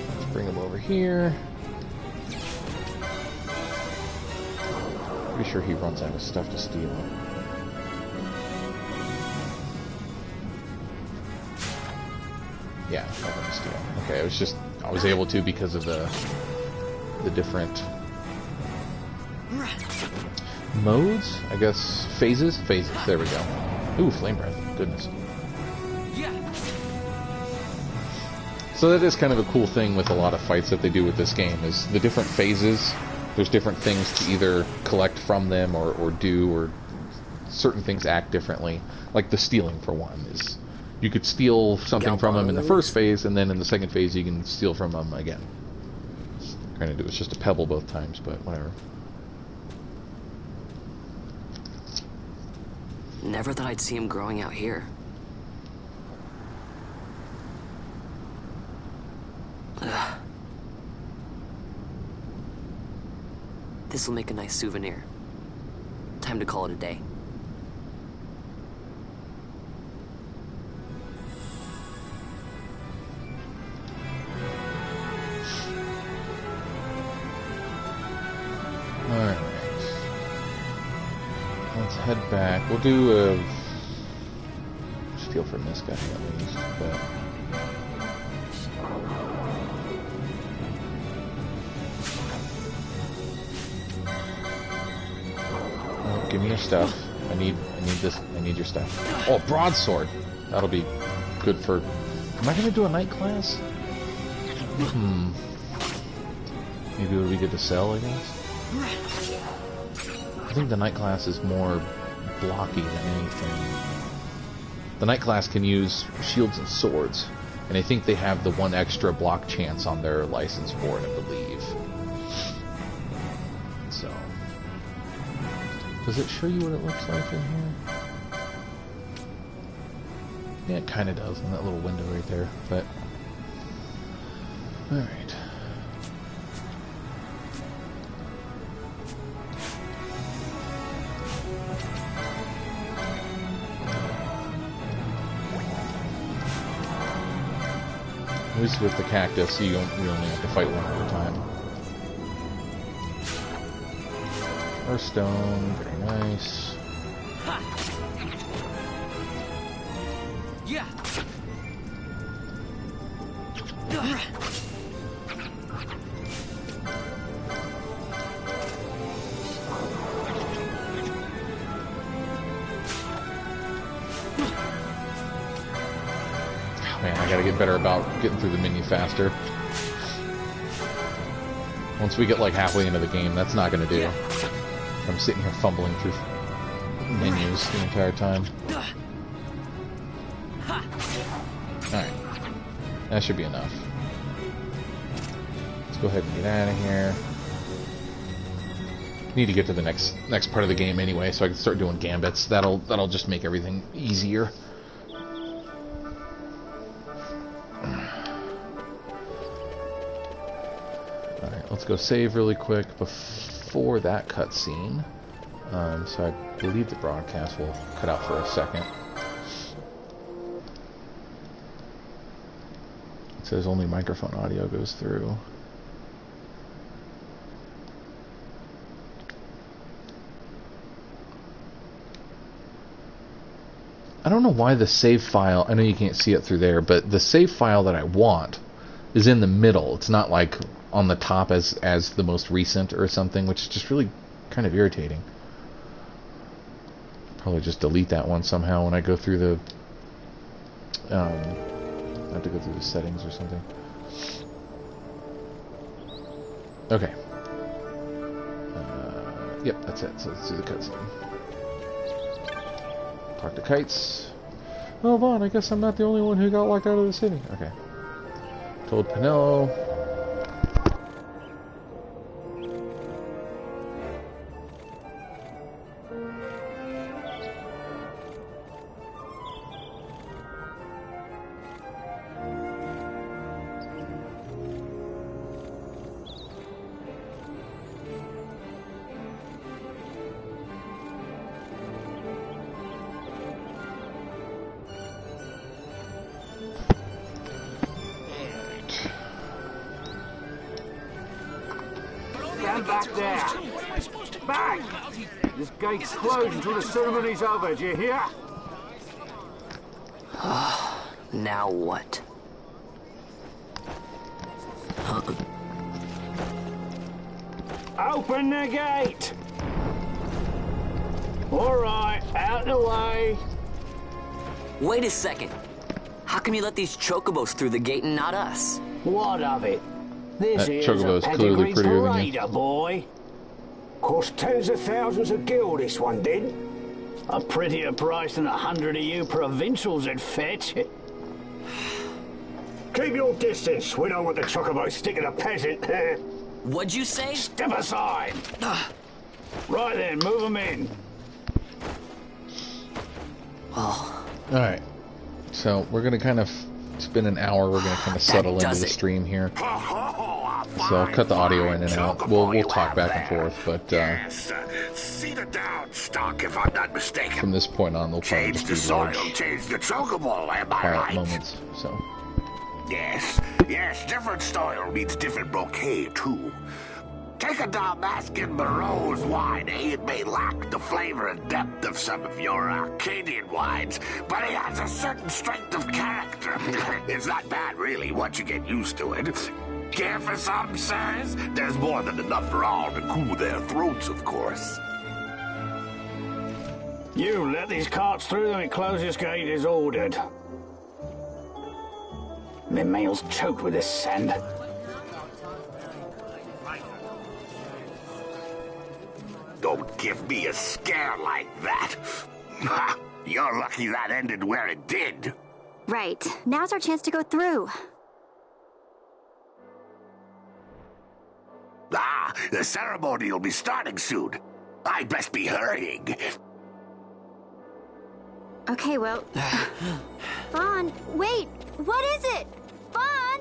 A: Let's bring him over here. Pretty sure he runs out of stuff to steal. Yeah, nothing to steal. Okay, it was just I was able to because of the different modes, I guess. Phases? Phases. There we go. Ooh, flame breath. Goodness. So that is kind of a cool thing with a lot of fights that they do with this game, is the different phases. There's different things to either collect from them or do, or certain things act differently. Like the stealing, for one, is you could steal something from them in the first phase, and then in the second phase you can steal from them again. Kind of do it's just a pebble both times, but whatever.
N: Never thought I'd see him growing out here. Ugh. This'll make a nice souvenir. Time to call it a day.
A: Alright. Let's head back. We'll do a... steal from this guy at least, but... Oh, give me your stuff. I need this. I need your stuff. Oh, broadsword. That'll be good for... Am I going to do a night class? Maybe it would be good to sell, I guess. I think the night class is more blocky than anything. The night class can use shields and swords, and I think they have the one extra block chance on their license for it, I believe. So, does it show you what it looks like in here? Yeah, it kind of does in that little window right there, but... Alright. At least with the cactus, you only have to fight one at a time. Earth stone, very nice.
F: Yeah.
A: Man, I gotta get better about getting through the menu faster. Once we get like halfway into the game, that's not gonna do. I'm sitting here fumbling through menus the entire time. Alright. That should be enough. Let's go ahead and get out of here. Need to get to the next part of the game anyway, so I can start doing gambits. That'll just make everything easier. Alright, let's go save really quick before that cutscene. So I believe the broadcast will cut out for a second. It says only microphone audio goes through. I don't know why the save file, I know you can't see it through there, but the save file that I want is in the middle. It's not like on the top as the most recent or something, which is just really kind of irritating. Probably just delete that one somehow when I go through the... I have to go through the settings or something. Okay. Yep, that's it. So let's do the cutscene. Talk to kites. Oh, Vaughn, I guess I'm not the only one who got locked out of the city. Okay. Told Pinello.
E: back there. Back! This gate's closed until the ceremony's over, do you hear?
N: Now what?
E: Open the gate! All right, out the way.
N: Wait a second. How come you let these chocobos through the gate and not us?
E: What of it? This
A: That
E: is
A: chocobo
E: a
A: is clearly
E: pedigree
A: prettier than you.
E: parader, boy. Cost tens of thousands of gil, this one did. A prettier price than 100 of you provincials would fetch. Keep your distance. We don't want the chocobo sticking a peasant.
N: What'd you say?
E: Step aside. Right then, move them in.
A: Alright. So, we're gonna kind of... It's been an hour, we're gonna kind of settle into the stream here. So I'll cut the audio in and out. We'll talk back and forth, but
P: Cedar down stock, if I'm not mistaken.
A: from this point on, they'll probably
P: Change
A: just
P: the
A: be
P: soil,
A: large,
P: change the chocobo, am I
A: quiet
P: right?
A: moments. So,
P: Yes, different soil means different bouquet, too. Take a Dalmascan Moreau's wine, It may lack the flavor and depth of some of your Arcadian wines, but it has a certain strength of character. It's not bad, really, once you get used to it. Care for some, sirs? There's more than enough for all to cool their throats, of course.
E: You let these carts through and close this gate as ordered. My mail's choked with this sand.
P: Don't give me a scare like that. You're lucky that ended where it did.
Q: Right. Now's our chance to go through.
P: The ceremony will be starting soon. I'd best be hurrying.
Q: Okay, well... Vaughn, wait! What is it? Vaughn!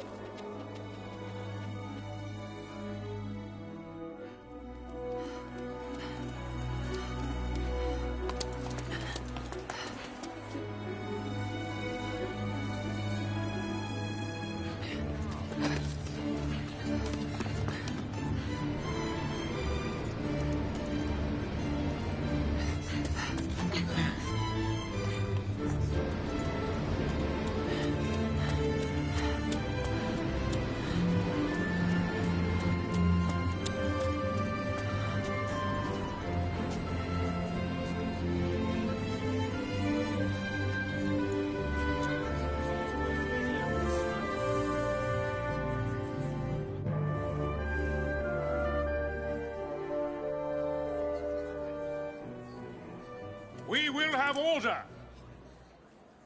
C: We will have order.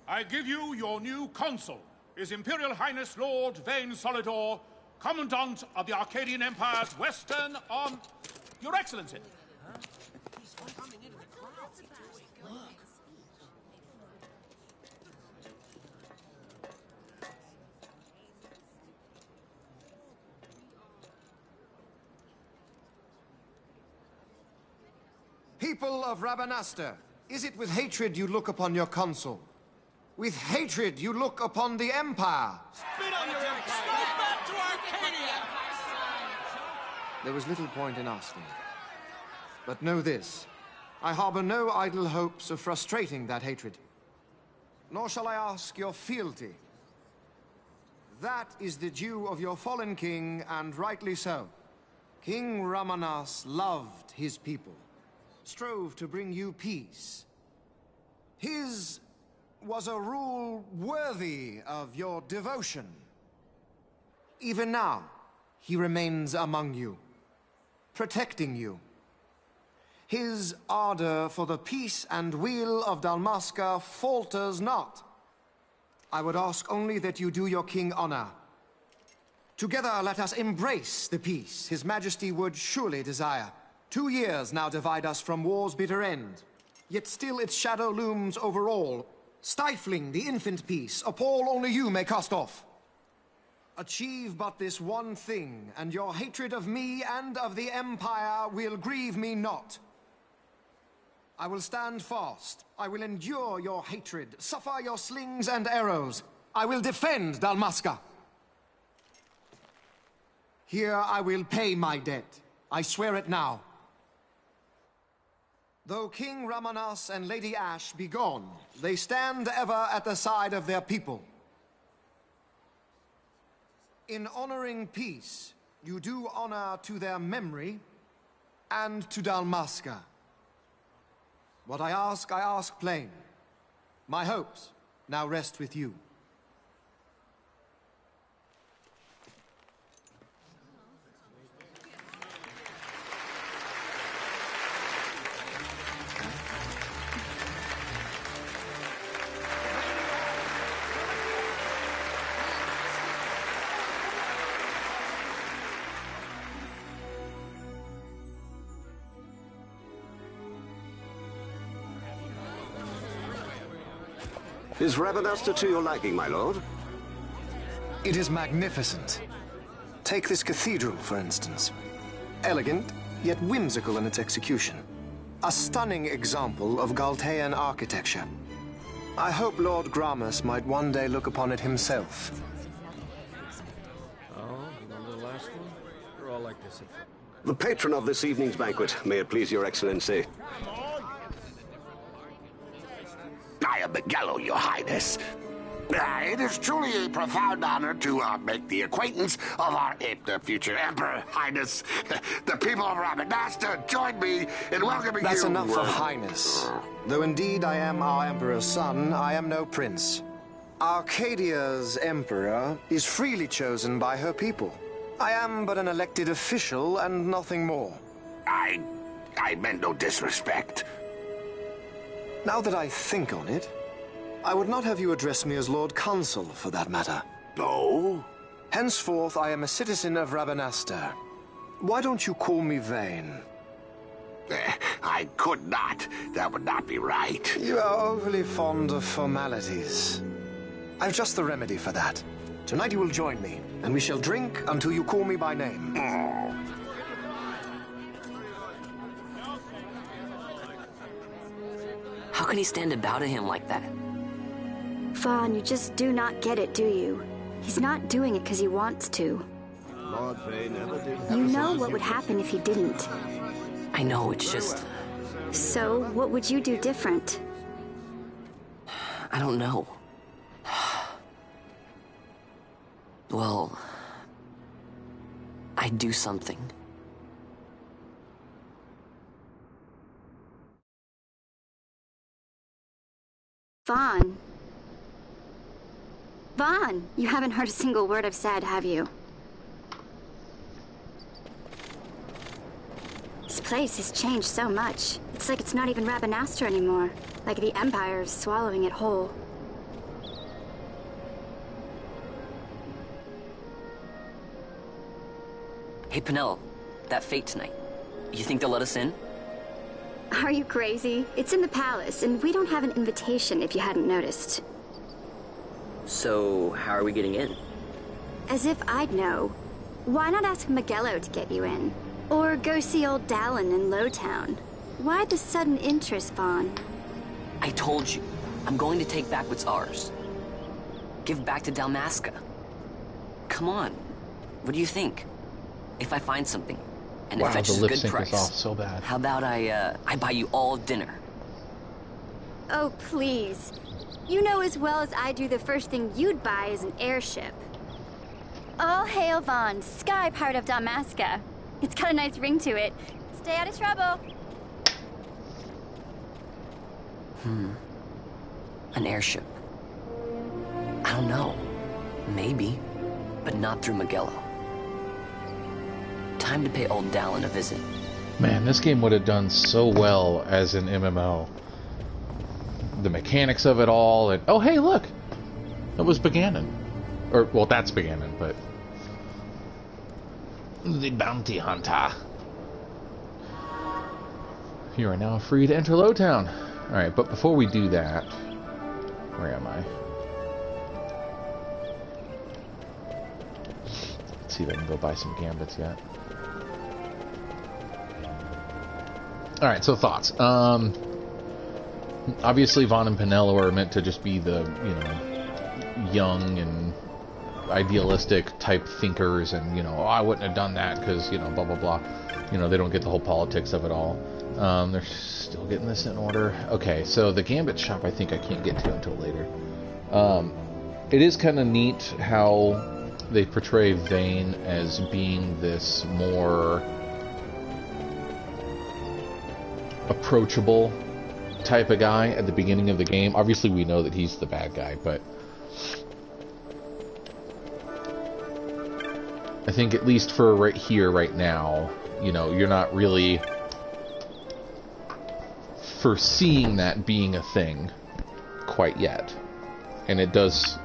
C: I give you your new consul, His Imperial Highness Lord Vane Solidor, Commandant of the Arcadian Empire's Western Arm... Your Excellency.
G: People of Rabanastre, is it with hatred you look upon your consul? With hatred you look upon the Empire?
F: Spit on your empire! Go back to Arcadia!
G: There was little point in asking. But know this, I harbor no idle hopes of frustrating that hatred. Nor shall I ask your fealty. That is the due of your fallen king, and rightly so. King Ramanas loved his people, strove to bring you peace. His was a rule worthy of your devotion. Even now, he remains among you, protecting you. His ardor for the peace and weal of Dalmasca falters not. I would ask only that you do your king honor. Together let us embrace the peace His Majesty would surely desire. 2 years now divide us from war's bitter end, yet still its shadow looms over all, stifling the infant peace a pall only you may cast off. Achieve but this one thing, and your hatred of me and of the Empire will grieve me not. I will stand fast. I will endure your hatred, suffer your slings and arrows. I will defend Dalmasca. Here I will pay my debt. I swear it now. Though King Ramanas and Lady Ash be gone, they stand ever at the side of their people. In honoring peace, you do honor to their memory and to Dalmasca. What I ask plain. My hopes now rest with you.
S: Is Rabanasta to your liking, my lord?
G: It is magnificent. Take this cathedral, for instance. Elegant, yet whimsical in its execution. A stunning example of Galtean architecture. I hope Lord Gramus might one day look upon it himself.
L: Oh, remember the last one? They're all like this.
S: The patron of this evening's banquet, may it please your excellency.
P: I am Miguel, your highness. It is truly a profound honor to make the acquaintance of our future emperor, highness. The people of Rabanasta join me in welcoming you.
G: That's enough of highness. Though indeed I am our emperor's son, I am no prince. Arcadia's emperor is freely chosen by her people. I am but an elected official and nothing more.
P: I meant no disrespect.
G: Now that I think on it, I would not have you address me as Lord Consul, for that matter.
P: No?
G: Henceforth, I am a citizen of Rabanasta. Why don't you call me Vane?
P: I could not. That would not be right.
G: You are overly fond of formalities. I've just the remedy for that. Tonight you will join me, and we shall drink until you call me by name.
N: How can he stand about him like that?
Q: Vaughn, you just do not get it, do you? He's not doing it because he wants to.
S: Lord Vane never did.
Q: You know what would happen if he didn't.
N: I know, it's just...
Q: So, what would you do different?
N: I don't know. Well... I'd do something.
Q: Vaughn. Vaughn, you haven't heard a single word I've said, have you? This place has changed so much. It's like it's not even Rabanasta anymore. Like the Empire is swallowing it whole.
N: Hey, Penelo, that fete tonight. You think they'll let us in?
Q: Are you crazy? It's in the palace, and we don't have an invitation if you hadn't noticed.
N: So, how are we getting in?
Q: As if I'd know. Why not ask Magello to get you in? Or go see old Dallin in Lowtown? Why the sudden interest, Vaughn?
N: I told you, I'm going to take back what's ours. Give back to Dalmasca. Come on, what do you think? If I find something, and it fetches a good price,
A: off so bad.
N: How about I buy you all dinner?
Q: Oh, please. You know as well as I do the first thing you'd buy is an airship. All hail Vaughn, sky part of Dalmasca. It's got a nice ring to it. Stay out of trouble.
N: An airship. I don't know. Maybe. But not through Magello. Time to pay old Dallin a visit.
A: Man, this game would have done so well as an MMO. The mechanics of it all, and oh hey, look! That was Buchanan. Or, well, that's Buchanan, but... The bounty hunter. You are now free to enter Lowtown. Alright, but before we do that... Where am I? Let's see if I can go buy some gambits yet. Alright, so thoughts. Obviously Vaughn and Penelo are meant to just be the, you know, young and idealistic type thinkers, and you know, oh, I wouldn't have done that because, you know, blah blah blah. You know, they don't get the whole politics of it all. They're still getting this in order. Okay, so the Gambit shop I think I can't get to until later. It is kind of neat how they portray Vayne as being this more approachable type of guy at the beginning of the game. Obviously we know that he's the bad guy, but I think at least for right here, right now, you know, you're not really foreseeing that being a thing quite yet. And it does...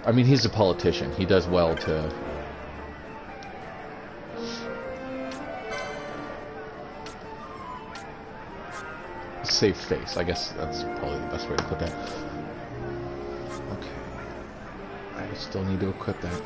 A: I mean, he's a politician. He does well to... save face. I guess that's probably the best way to put that. Okay. I still need to equip that.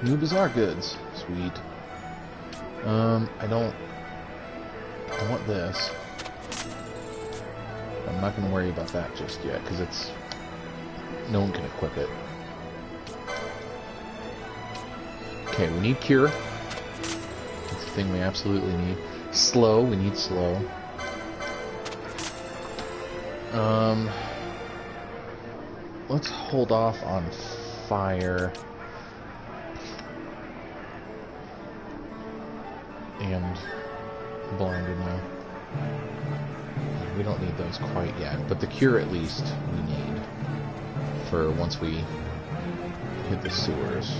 A: New Bazaar goods. Sweet. I want this. I'm not going to worry about that just yet, because it's... no one can equip it. Okay, we need Cure. That's the thing we absolutely need. Slow, we need Slow. Let's hold off on Fire. And Blinded now. We don't need those quite yet, but the Cure at least we need for once we hit the sewers.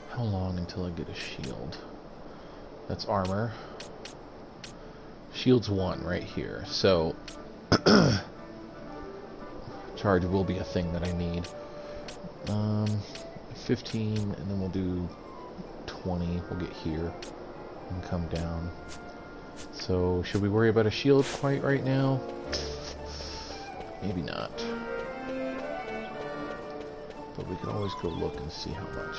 A: How long until I get a shield? That's armor. Shield's 1 right here, so charge will be a thing that I need. 15, and then we'll do 20. We'll get here and come down. So, should we worry about a shield quite right now? Maybe not. But we can always go look and see how much.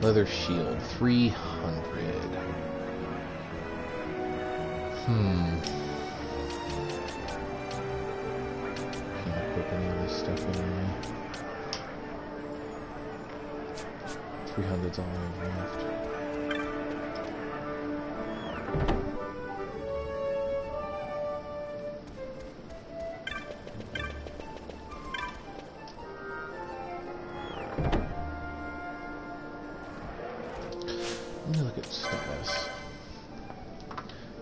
A: Leather shield, 300. Can't equip any of this stuff anyway. 300's all I have left.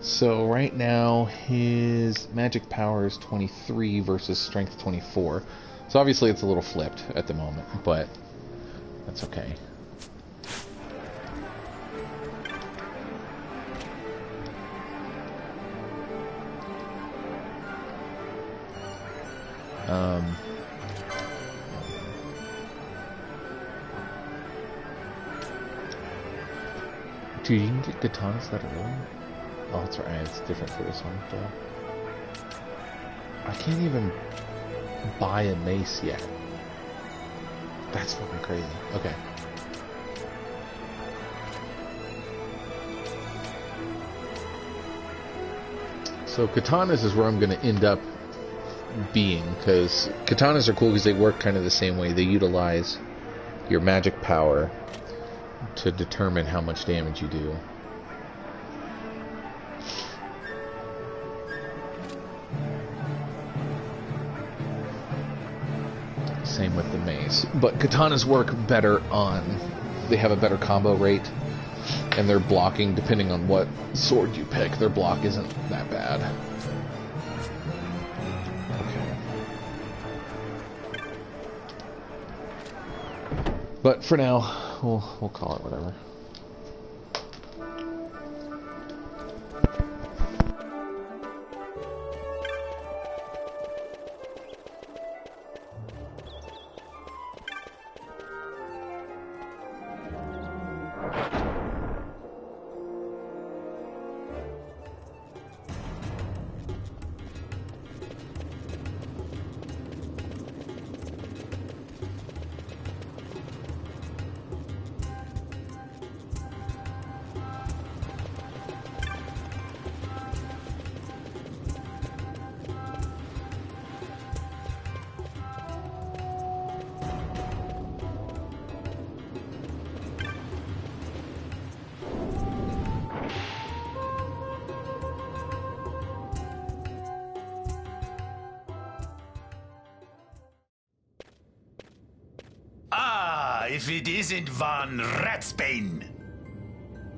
A: So right now his magic power is 23 versus strength 24. So obviously it's a little flipped at the moment, but that's okay. Dude, you can get katanas that early? Oh, that's right, it's different for this one, though. I can't even buy a mace yet. That's fucking crazy. Okay. So katanas is where I'm going to end up being, because katanas are cool because they work kind of the same way. They utilize your magic power to determine how much damage you do. Same with the mace. But katanas work better on... they have a better combo rate, and their blocking, depending on what sword you pick, their block isn't that bad. Okay. But for now, we'll call it whatever.
O: if it isn't Von Ratsbane.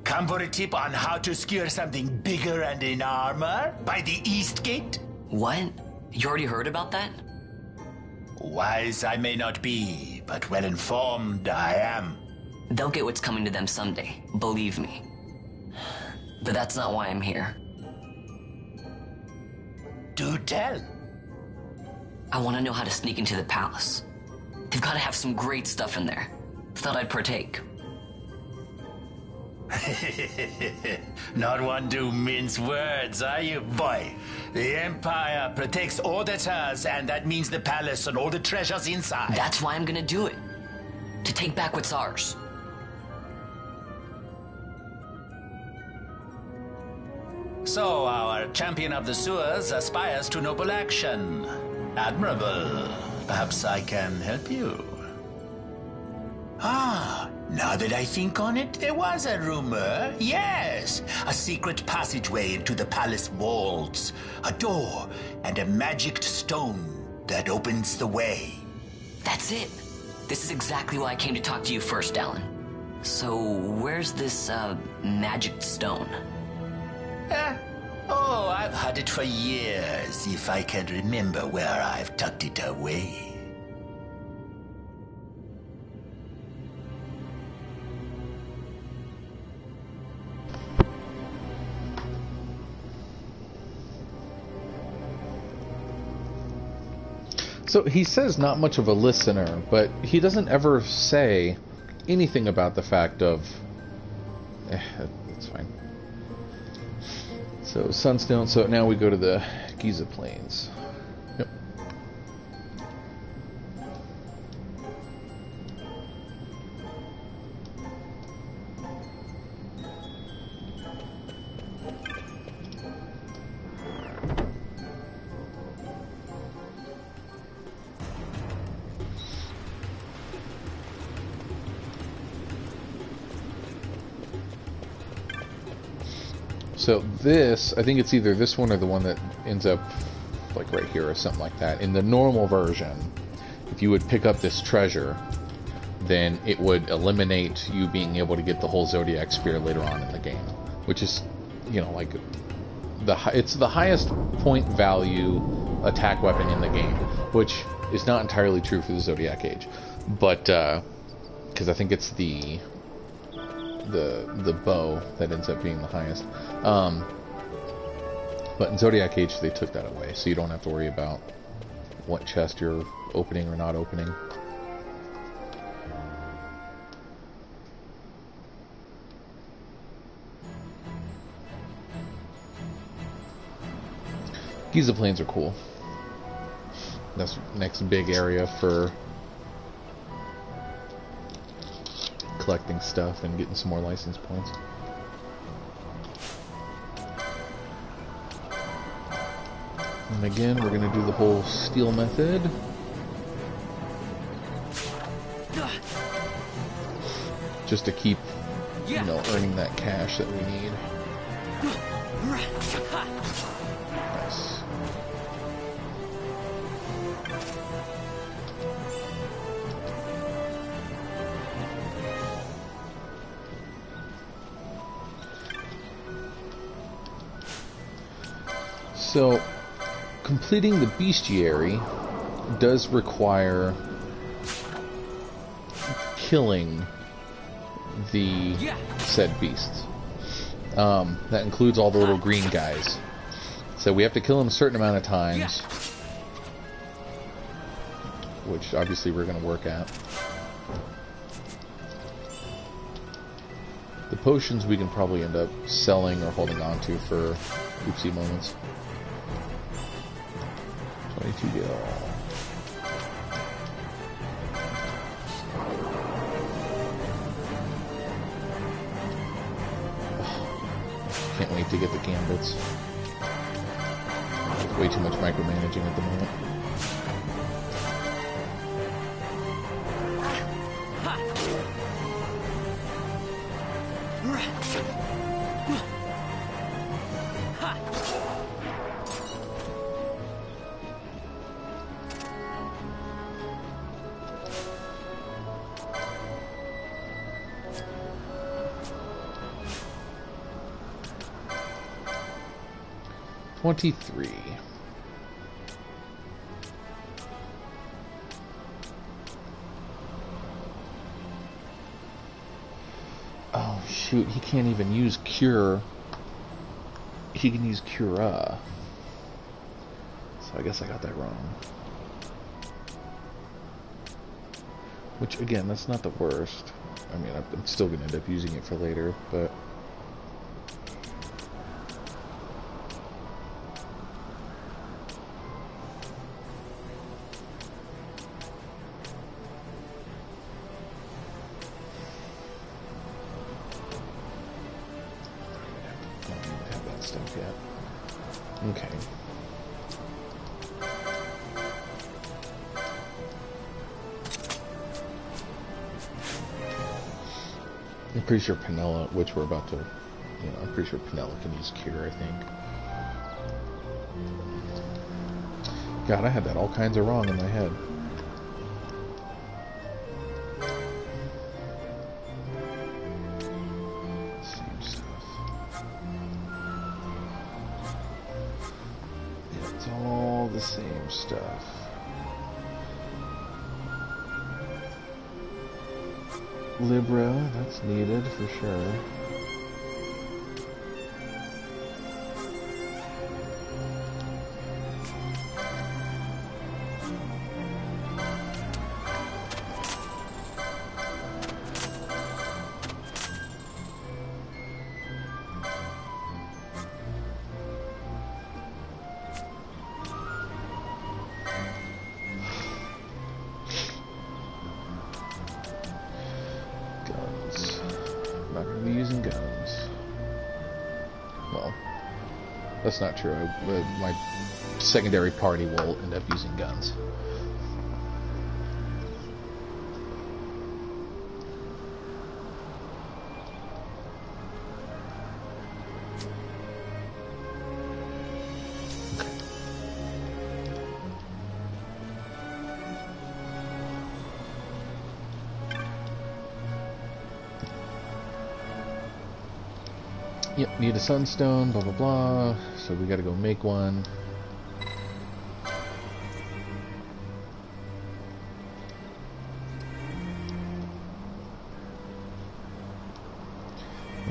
O: Come for a tip on how to secure something bigger and in armor by the East Gate?
N: What? You already heard about that?
O: Wise I may not be, but well informed I am.
N: They'll get what's coming to them someday, believe me. But that's not why I'm here.
O: Do tell.
N: I want to know how to sneak into the palace. They've got to have some great stuff in there. Thought I'd partake.
O: Not one to mince words, are you, boy? The Empire protects all that's hers, and that means the palace and all the treasures inside.
N: That's why I'm gonna do it. To take back what's ours.
O: So, our champion of the sewers aspires to noble action. Admirable. Perhaps I can help you. Ah, now that I think on it, there was a rumor. Yes, a secret passageway into the palace walls. A door and a magic stone that opens the way.
N: That's it. This is exactly why I came to talk to you first, Alan. So, where's this, magic stone?
O: Oh, I've had it for years, if I can remember where I've tucked it away.
A: So he says not much of a listener, but he doesn't ever say anything about the fact of... that's fine. So Sunstone, so now we go to the Giza Plains. Yep. So this, I think it's either this one or the one that ends up like right here or something like that. In the normal version, if you would pick up this treasure, then it would eliminate you being able to get the whole Zodiac Spear later on in the game. Which is, you know, like, it's the highest point value attack weapon in the game. Which is not entirely true for the Zodiac Age. But, because I think it's the bow that ends up being the highest. But in Zodiac Age they took that away, so you don't have to worry about what chest you're opening or not opening. Giza Plains are cool. That's the next big area for collecting stuff and getting some more license points. And again, we're going to do the whole steal method. Just to keep, you know, earning that cash that we need. Nice. So, completing the bestiary does require killing the said beasts. That includes all the little green guys. So we have to kill them a certain amount of times, which obviously we're going to work at. The potions we can probably end up selling or holding on to for oopsie moments. 22 gil. Can't wait to get the gambits. Way too much micromanaging at the moment. 23. Oh shoot, he can't even use cure. He can use cura. So I guess I got that wrong. Which again, that's not the worst. I mean, I'm still gonna end up using it for later, but okay. I'm pretty sure Penella, which we're about to, I'm pretty sure Penella can use cure, I think. God, I had that all kinds of wrong in my head. Same stuff. It's all the same stuff. Libra, that's needed for sure. That's not true. My secondary party will end up using guns. Yep, need a sunstone, blah blah blah. So we gotta go make one.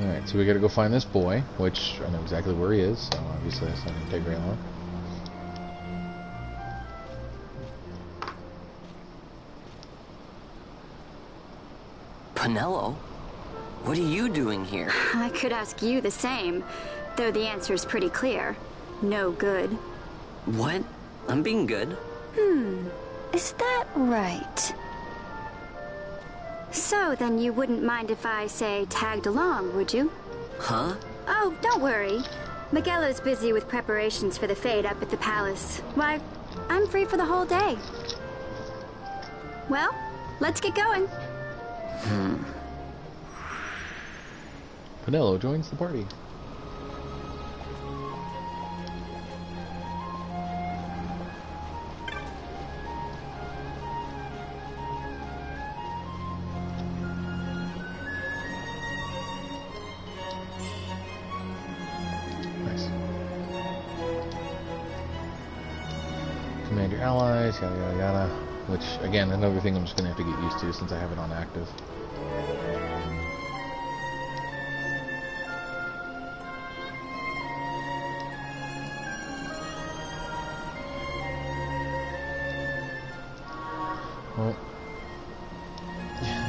A: Alright, so we gotta go find this boy, which I know exactly where he is, so obviously that's not gonna take very long.
N: Penelo? What are you doing here?
Q: I could ask you the same, though the answer's pretty clear. No good.
N: What? I'm being good.
Q: Is that right? So, then you wouldn't mind if I, say, tagged along, would you?
N: Huh?
Q: Oh, don't worry. Miguelo's busy with preparations for the fete up at the palace. Why, I'm free for the whole day. Well, let's get going.
A: Penelo joins the party. Nice. Command your allies, yada yada yada. Which, again, another thing I'm just going to have to get used to since I have it on active. Well,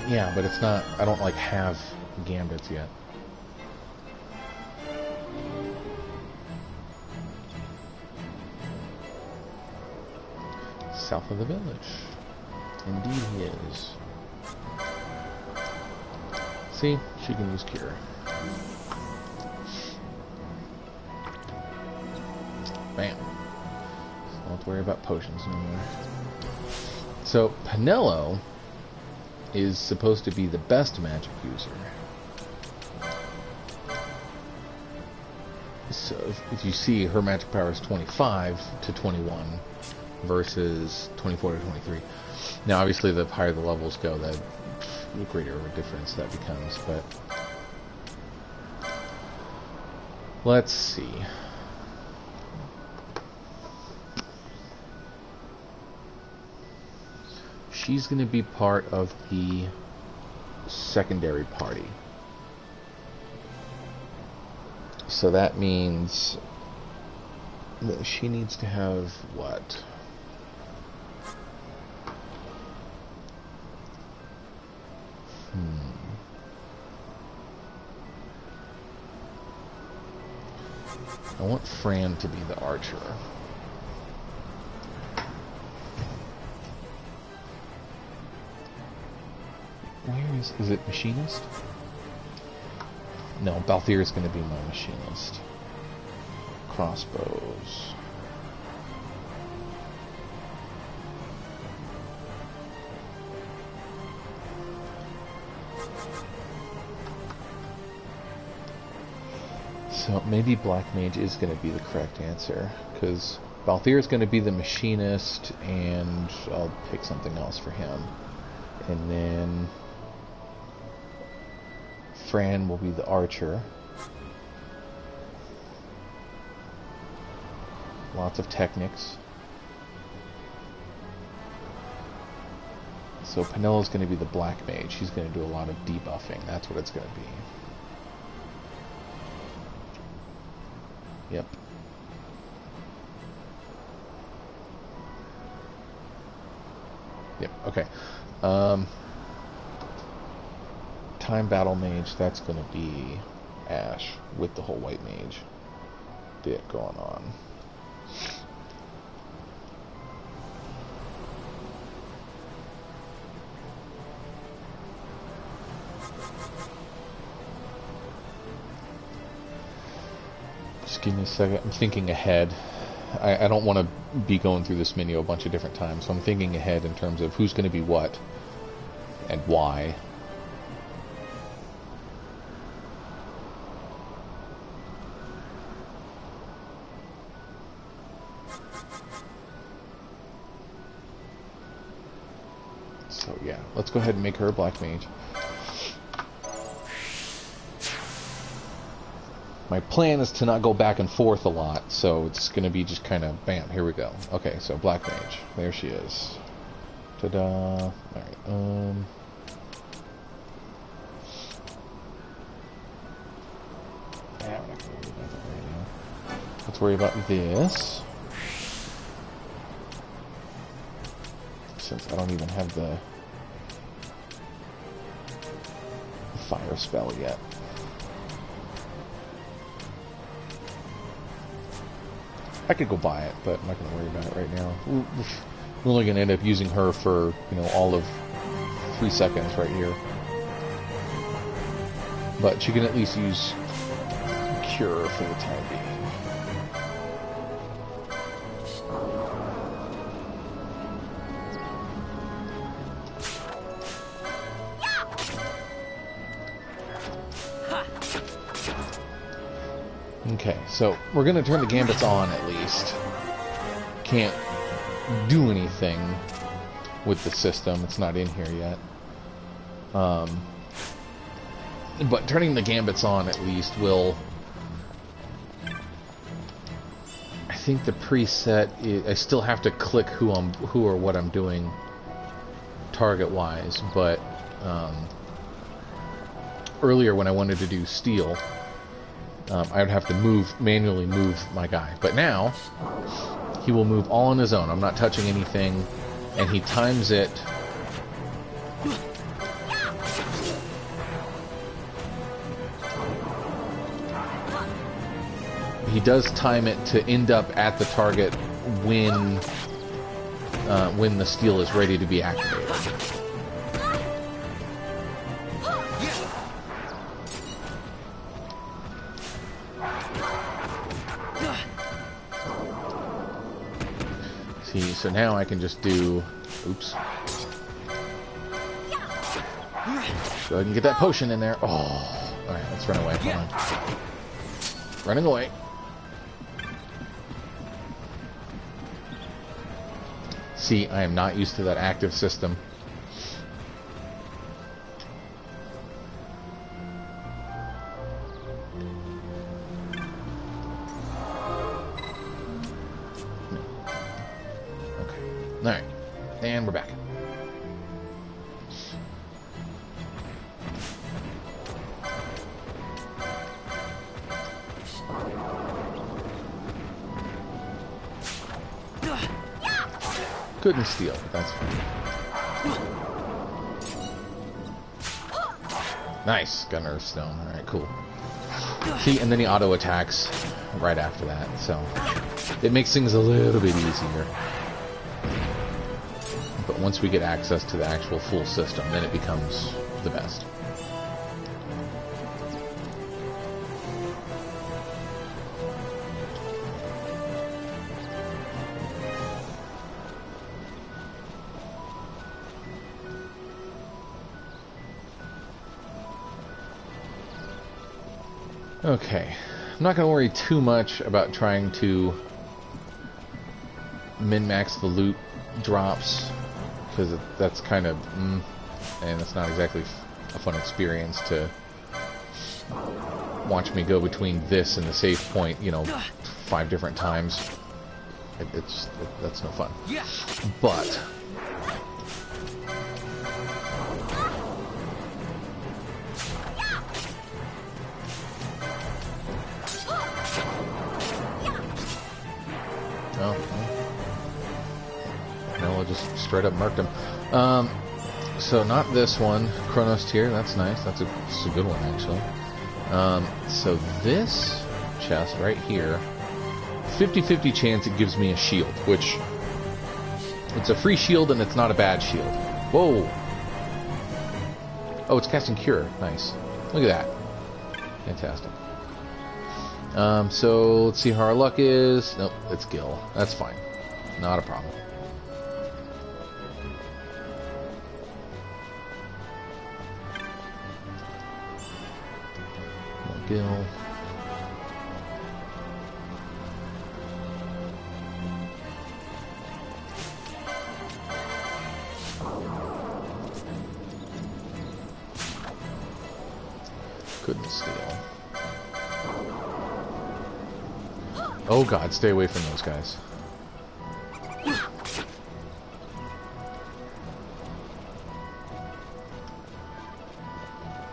A: yeah, but it's not, I don't like have gambits yet. South of the village. Indeed he is. See, she can use cure. Bam. So don't have to worry about potions anymore. So, Penelo is supposed to be the best magic user. So, if you see, her magic power is 25 to 21 versus 24 to 23. Now, obviously, the higher the levels go, the greater of a difference that becomes, but let's see. she's going to be part of the secondary party. So that means that she needs to have what? I want Fran to be the archer. Where is it machinist? No, Balthier is going to be my machinist. Crossbows. So maybe Black Mage is going to be the correct answer, because Balthier is going to be the machinist, and I'll pick something else for him. And then Fran will be the archer. Lots of techniques. So Penelo's going to be the Black Mage. She's going to do a lot of debuffing. That's what it's going to be. Yep. Yep, okay. Time Battle Mage, that's going to be Ash with the whole White Mage bit going on. Just give me a second. I'm thinking ahead. I don't want to be going through this menu a bunch of different times, so I'm thinking ahead in terms of who's going to be what and why. So yeah, let's go ahead and make her a Black Mage. My plan is to not go back and forth a lot, so it's going to be just kind of, bam, here we go. Okay, so Black Mage. There she is. Ta-da. Alright, yeah, we're not going to worry about that right now. Let's worry about this. Since I don't even have the fire spell yet. I could go buy it, but I'm not going to worry about it right now. We're only going to end up using her for, all of 3 seconds right here. But she can at least use Cure for the time being. Okay, so we're going to turn the gambits on at least. Can't do anything with the system. It's not in here yet. But turning the gambits on at least will... I think the preset... I still have to click who or what I'm doing target-wise, but earlier when I wanted to do steel... I would have to manually move my guy. But now, he will move all on his own. I'm not touching anything, and he times it. He does time it to end up at the target when the steel is ready to be activated. So now I can just do... Oops. Go ahead and get that potion in there. Oh. Alright, let's run away. Hold on. Running away. See, I am not used to that active system. Alright, and we're back. Couldn't steal, but that's fine. Nice, got an Earth Stone. Alright, cool. See, and then he auto attacks right after that, so it makes things a little bit easier. But once we get access to the actual full system, then it becomes the best. Okay, I'm not going to worry too much about trying to min-max the loot drops, because that's kind of, and it's not exactly a fun experience to watch me go between this and the save point, you know, 5 different times. That's no fun. But Noah just straight up marked him. So not this one, Chronos tier. That's nice. That's a good one actually. So this chest right here, 50-50 chance it gives me a shield, which it's a free shield and it's not a bad shield. Whoa! Oh, it's casting Cure. Nice. Look at that. Fantastic. So let's see how our luck is. Nope, it's Gil. That's fine. Not a problem. Gil. Couldn't steal. Oh god, stay away from those guys.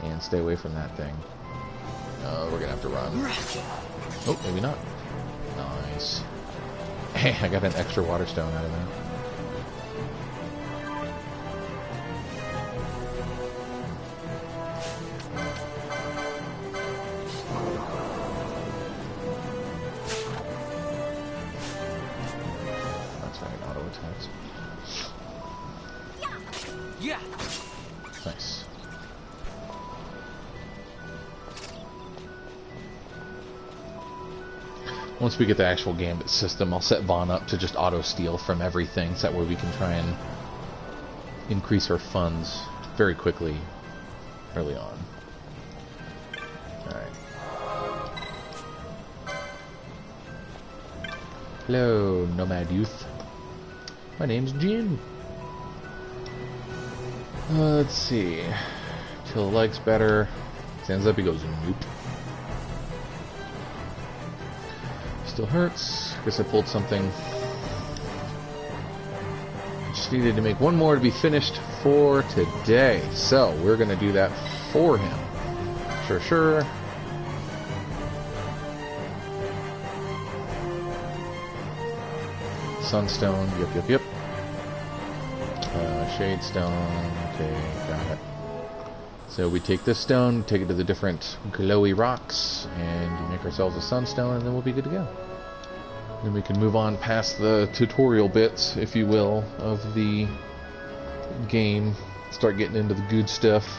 A: And stay away from that thing. We're gonna have to run. Oh, maybe not. Nice. Hey, I got an extra water stone out of that. That's right, auto attacks.
F: Yeah.
A: Nice. Once we get the actual Gambit system, I'll set Vaughn up to just auto-steal from everything, so that way we can try and increase our funds very quickly early on. Alright. Hello, Nomad Youth. My name's Jim. Let's see. Till likes better. Stands up, he goes, nope. Still hurts. Guess I pulled something. Just needed to make one more to be finished for today. So, we're going to do that for him. Sure. Sunstone. Yep. Shade stone. Okay, got it. So we take this stone, take it to the different glowy rocks, and make ourselves a sunstone, and then we'll be good to go. Then we can move on past the tutorial bits, if you will, of the game. Start getting into the good stuff.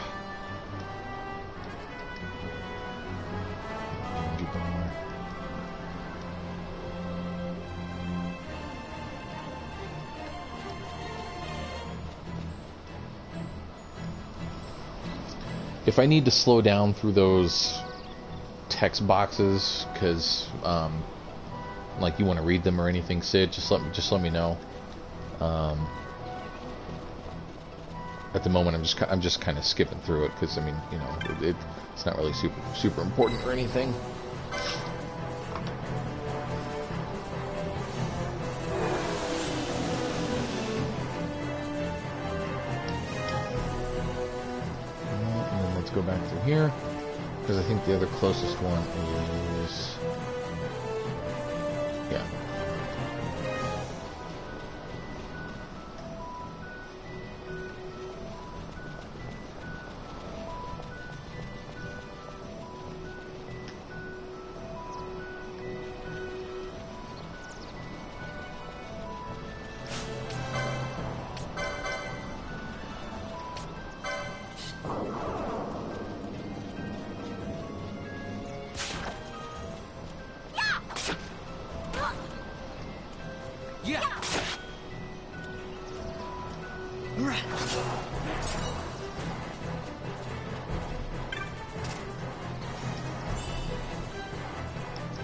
A: If I need to slow down through those text boxes, because like you want to read them or anything, Sid, just let me know. At the moment, I'm just kind of skipping through it because I mean, you know, it's not really super important or anything. And then let's go back through here because I think the other closest one is, yeah.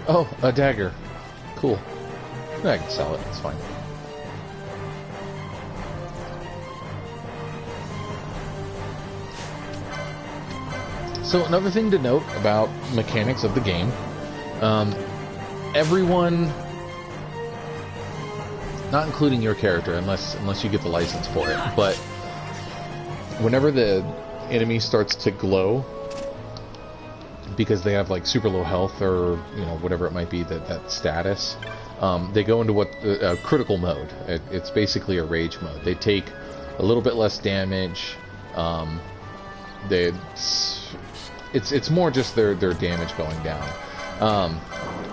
A: Oh, a dagger. Cool. I can sell it, it's fine. So another thing to note about mechanics of the game, everyone, not including your character, unless you get the license for it, but whenever the enemy starts to glow, because they have like super low health or whatever it might be, that status, they go into what critical mode. It's basically a rage mode. They take a little bit less damage. It's more just their damage going down.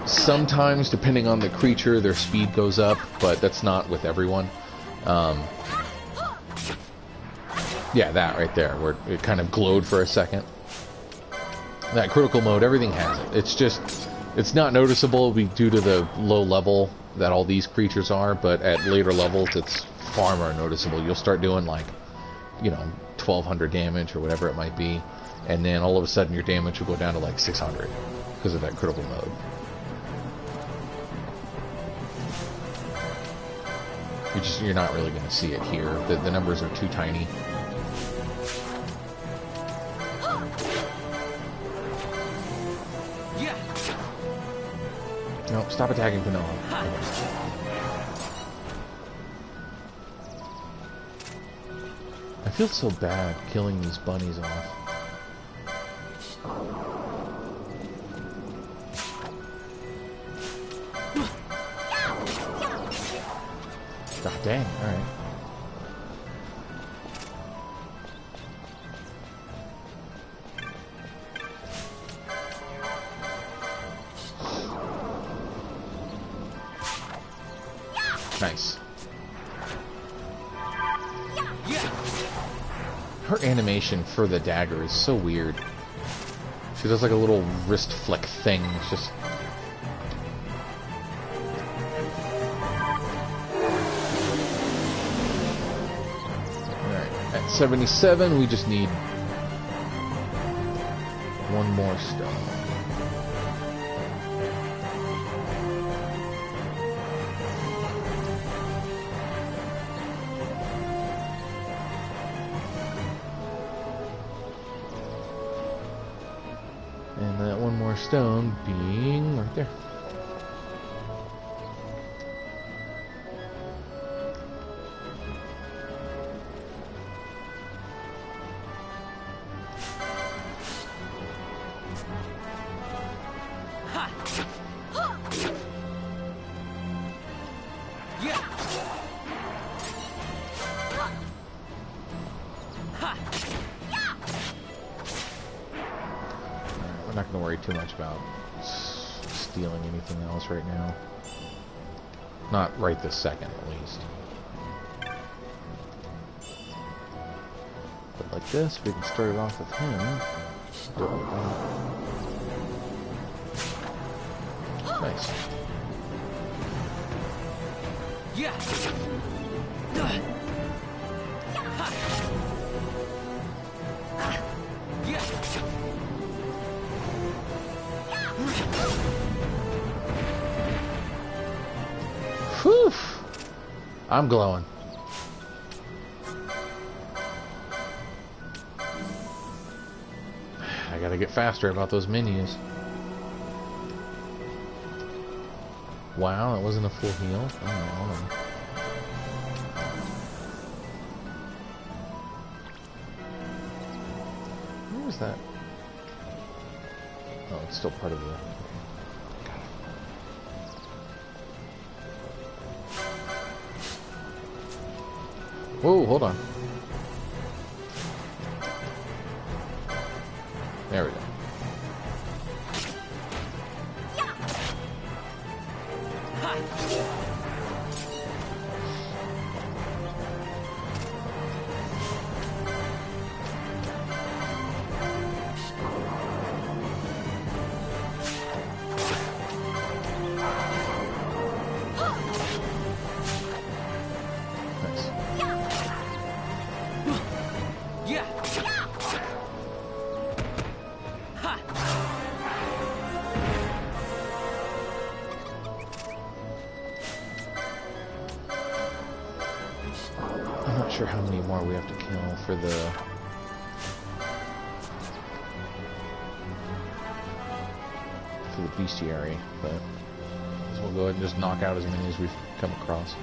A: Sometimes, depending on the creature, their speed goes up, but that's not with everyone. Yeah, that right there, where it kind of glowed for a second. That critical mode, everything has it. It's not noticeable due to the low level that all these creatures are, but at later levels, it's far more noticeable. You'll start doing like, 1,200 damage or whatever it might be, and then all of a sudden your damage will go down to like 600 because of that critical mode. You're not really going to see it here. The numbers are too tiny. No, stop attacking Vanilla. I feel so bad killing these bunnies off. God dang, alright. Nice. Her animation for the dagger is so weird. She does like a little wrist flick thing. It's just... Alright, at 77 we just need one more stone. And that one more stone being right there. I'm not going to worry too much about stealing anything else right now. Not right this second, at least. But like this, we can start it off with him. Do it like that. Nice.
F: Yeah.
A: Whew! I'm glowing. I gotta get faster about those menus. Wow, that wasn't a full heal. Oh, no. Where was that? Oh, it's still part of the... Whoa, hold on. There we go. Not sure how many more we have to kill for the... for the bestiary, but we'll go ahead and just knock out as many as we've come across.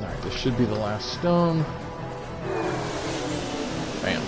A: Alright, this should be the last stone. Bam.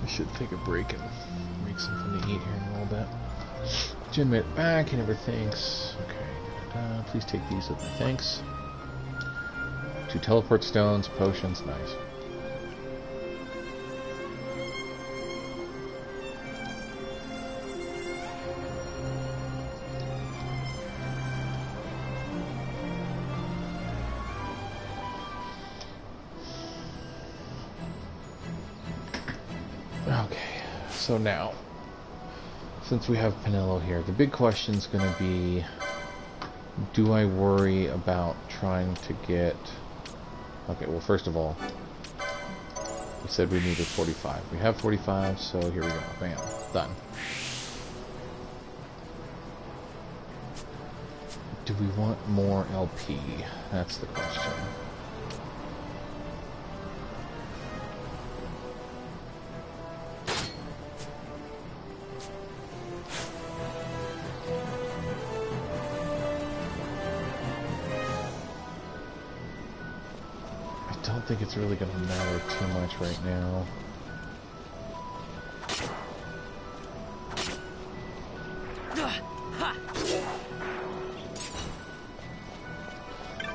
A: Should take a break and make something to eat here in a little bit. Jin made it back, he never thinks. Okay, please take these with me, thanks. 2 teleport stones, potions, nice. Okay, so now, since we have Penelo here, the big question is going to be, do I worry about trying to get... Okay, well, first of all, we said we needed 45. We have 45, so here we go. Bam. Done. Do we want more LP? That's the question. I don't think it's really going to matter too much right now.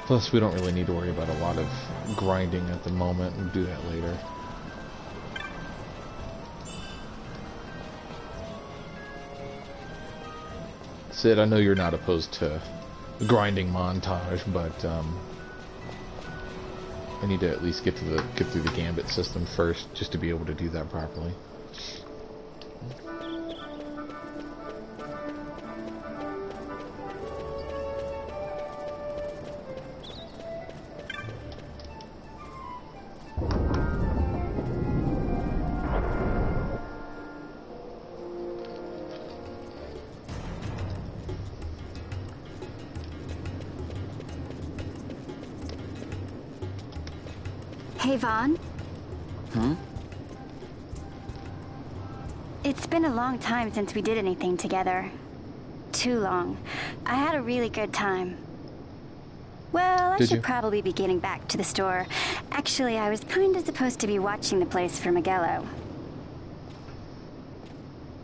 A: Plus, we don't really need to worry about a lot of grinding at the moment. We'll do that later. Sid, I know you're not opposed to the grinding montage, but I need to at least get through the gambit system first, just to be able to do that properly.
Q: Hey, Vaughn.
N: Hmm?
Q: It's been a long time since we did anything together. Too long. I had a really good time. Well, I should probably be getting back to the store. Actually, I was kinda supposed to be watching the place for Miguelo.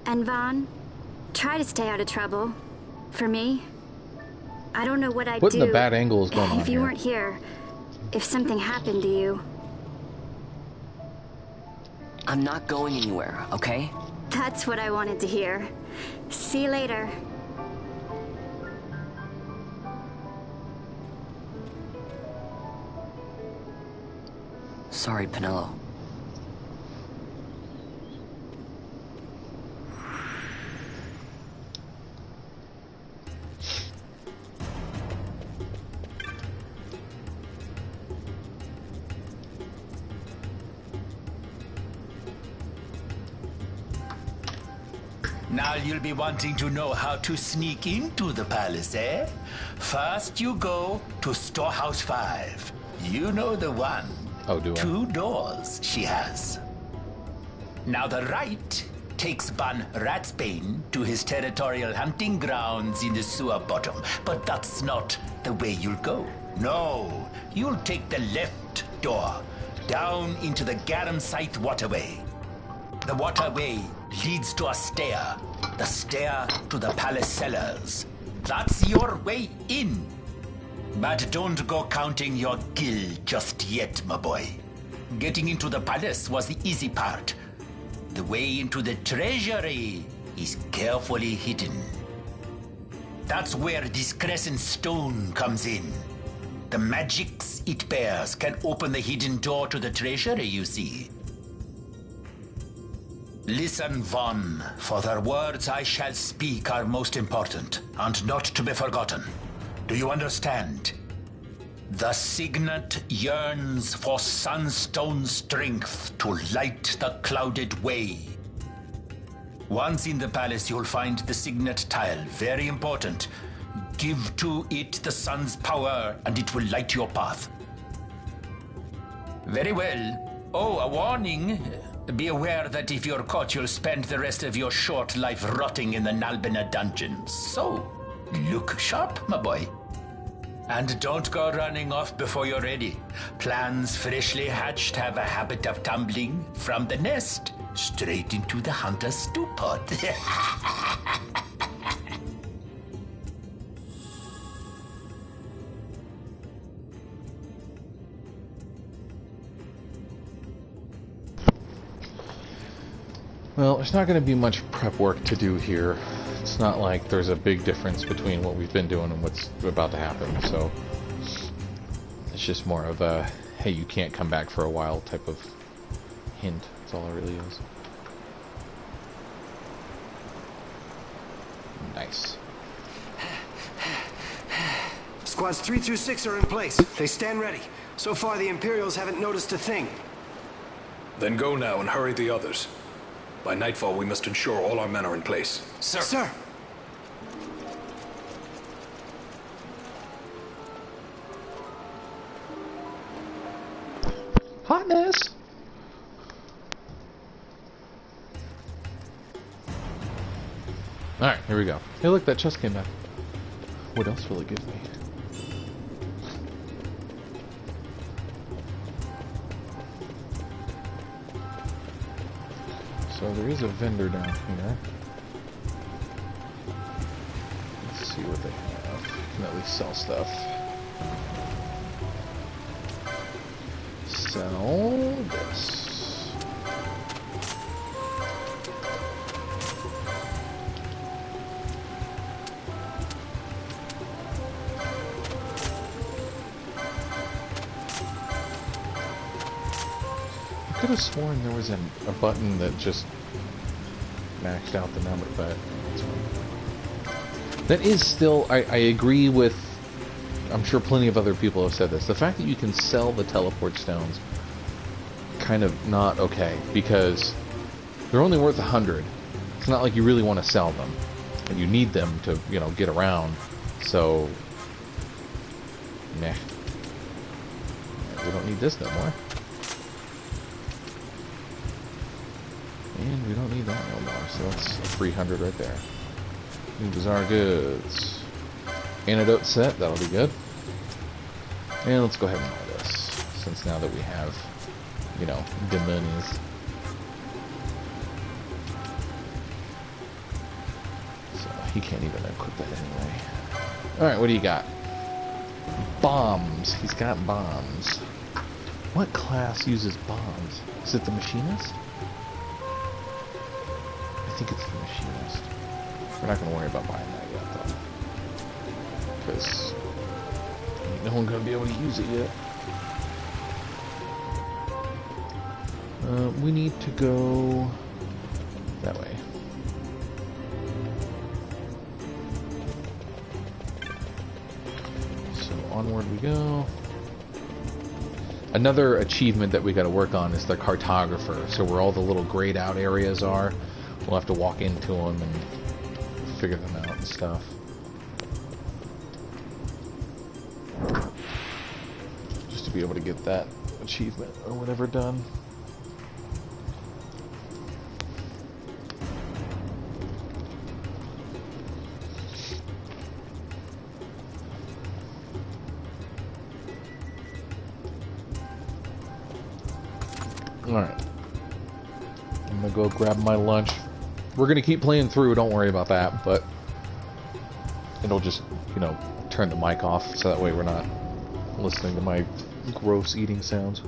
Q: And Vaughn, try to stay out of trouble. For me. I don't know what I'd do.
A: What in the bad angle is going on
Q: if you weren't here. If something happened to you.
N: I'm not going anywhere, okay?
Q: That's what I wanted to hear. See you later.
N: Sorry, Penelo.
O: Now you'll be wanting to know how to sneak into the palace, eh? First you go to Storehouse 5. You know the one.
A: Oh, do I?
O: 2 doors she has. Now the right takes Ban Ratsbane to his territorial hunting grounds in the sewer bottom. But that's not the way you'll go. No, you'll take the left door, down into the Garum Scythe waterway. The waterway leads to a stair. The stair to the palace cellars. That's your way in. But don't go counting your gil just yet, my boy. Getting into the palace was the easy part. The way into the treasury is carefully hidden. That's where this crescent stone comes in. The magics it bears can open the hidden door to the treasury, you see. Listen, Von, for the words I shall speak are most important, and not to be forgotten. Do you understand? The Signet yearns for sunstone strength to light the clouded way. Once in the palace, you'll find the Signet tile. Very important. Give to it the sun's power, and it will light your path. Very well. Oh, a warning. Be aware that if you're caught, you'll spend the rest of your short life rotting in the Nalbina dungeons. So, look sharp, my boy. And don't go running off before you're ready. Plans freshly hatched have a habit of tumbling from the nest straight into the hunter's stew pot.
A: Well, there's not going to be much prep work to do here. It's not like there's a big difference between what we've been doing and what's about to happen, so it's just more of a, hey, you can't come back for a while type of hint. That's all it really is. Nice.
T: Squads 3 through 6 are in place. They stand ready. So far, the Imperials haven't noticed a thing.
H: Then go now and hurry the others. By nightfall, we must ensure all our men are in place.
T: Sir. Sir.
A: Hotness! Alright, here we go. Hey look, that chest came back. What else will it give me? So there is a vendor down here. Let's see what they have. Can at least sell stuff. Sell this. I could have sworn there was a button that just maxed out the number, but that's fine. That is still, I agree with, I'm sure plenty of other people have said this, the fact that you can sell the teleport stones, kind of not okay, because they're only worth 100. It's not like you really want to sell them, and you need them to, you know, get around, so, meh. We don't need this no more. And we don't need that no more, so that's a 300 right there. New bizarre goods. Antidote set, that'll be good. And let's go ahead and buy this, since now that we have, you know, the monies. So he can't even equip that anyway. Alright, what do you got? Bombs. He's got bombs. What class uses bombs? Is it the machinist? I think it's the machinist. We're not going to worry about buying that yet, though. Because ain't no one going to be able to use it yet. We need to go that way. So onward we go. Another achievement that we got to work on is the cartographer. So where all the little grayed out areas are, We'll have to walk into them and figure them out and stuff. Just to be able to get that achievement or whatever done. Alright. I'm gonna go grab my lunch. We're gonna keep playing through, don't worry about that, but it'll just, you know, turn the mic off so that way we're not listening to my gross eating sounds.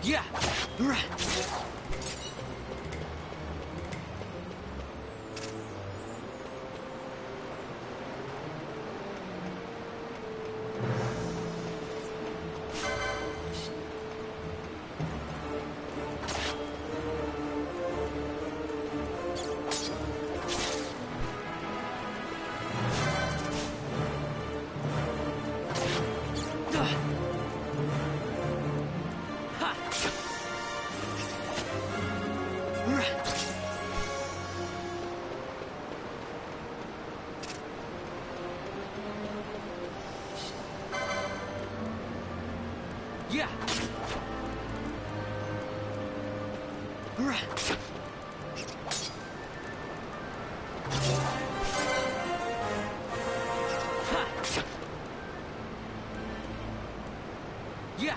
F: Yeah. Yeah. Yeah.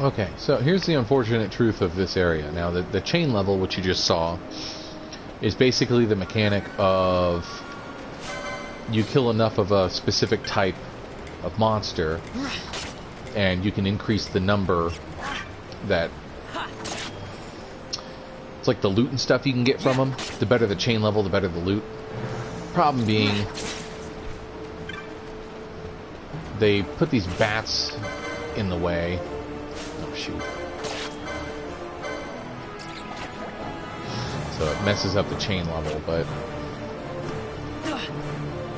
A: Okay, so here's the unfortunate truth of this area. Now, the chain level, which you just saw, is basically the mechanic of you kill enough of a specific type of monster, and you can increase the number that... It's like the loot and stuff you can get from them. The better the chain level, the better the loot. Problem being, they put these bats in the way. Oh, shoot. So it messes up the chain level, but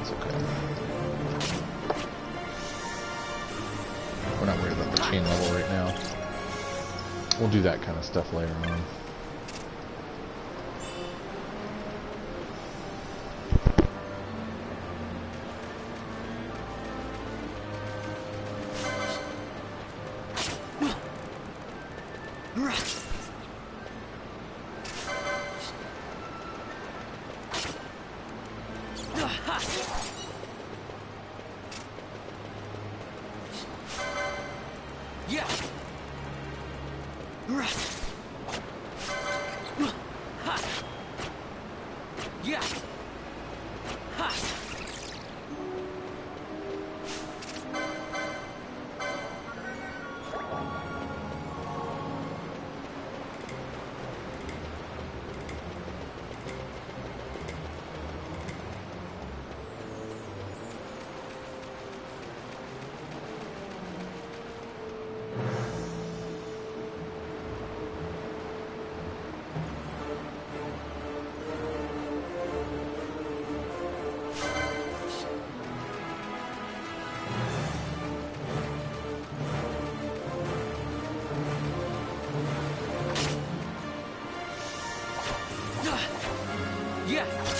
A: it's okay. We're not worried about the chain level right now. We'll do that kind of stuff later on.
F: Yeah. Ha. Yeah. Ha. Yeah.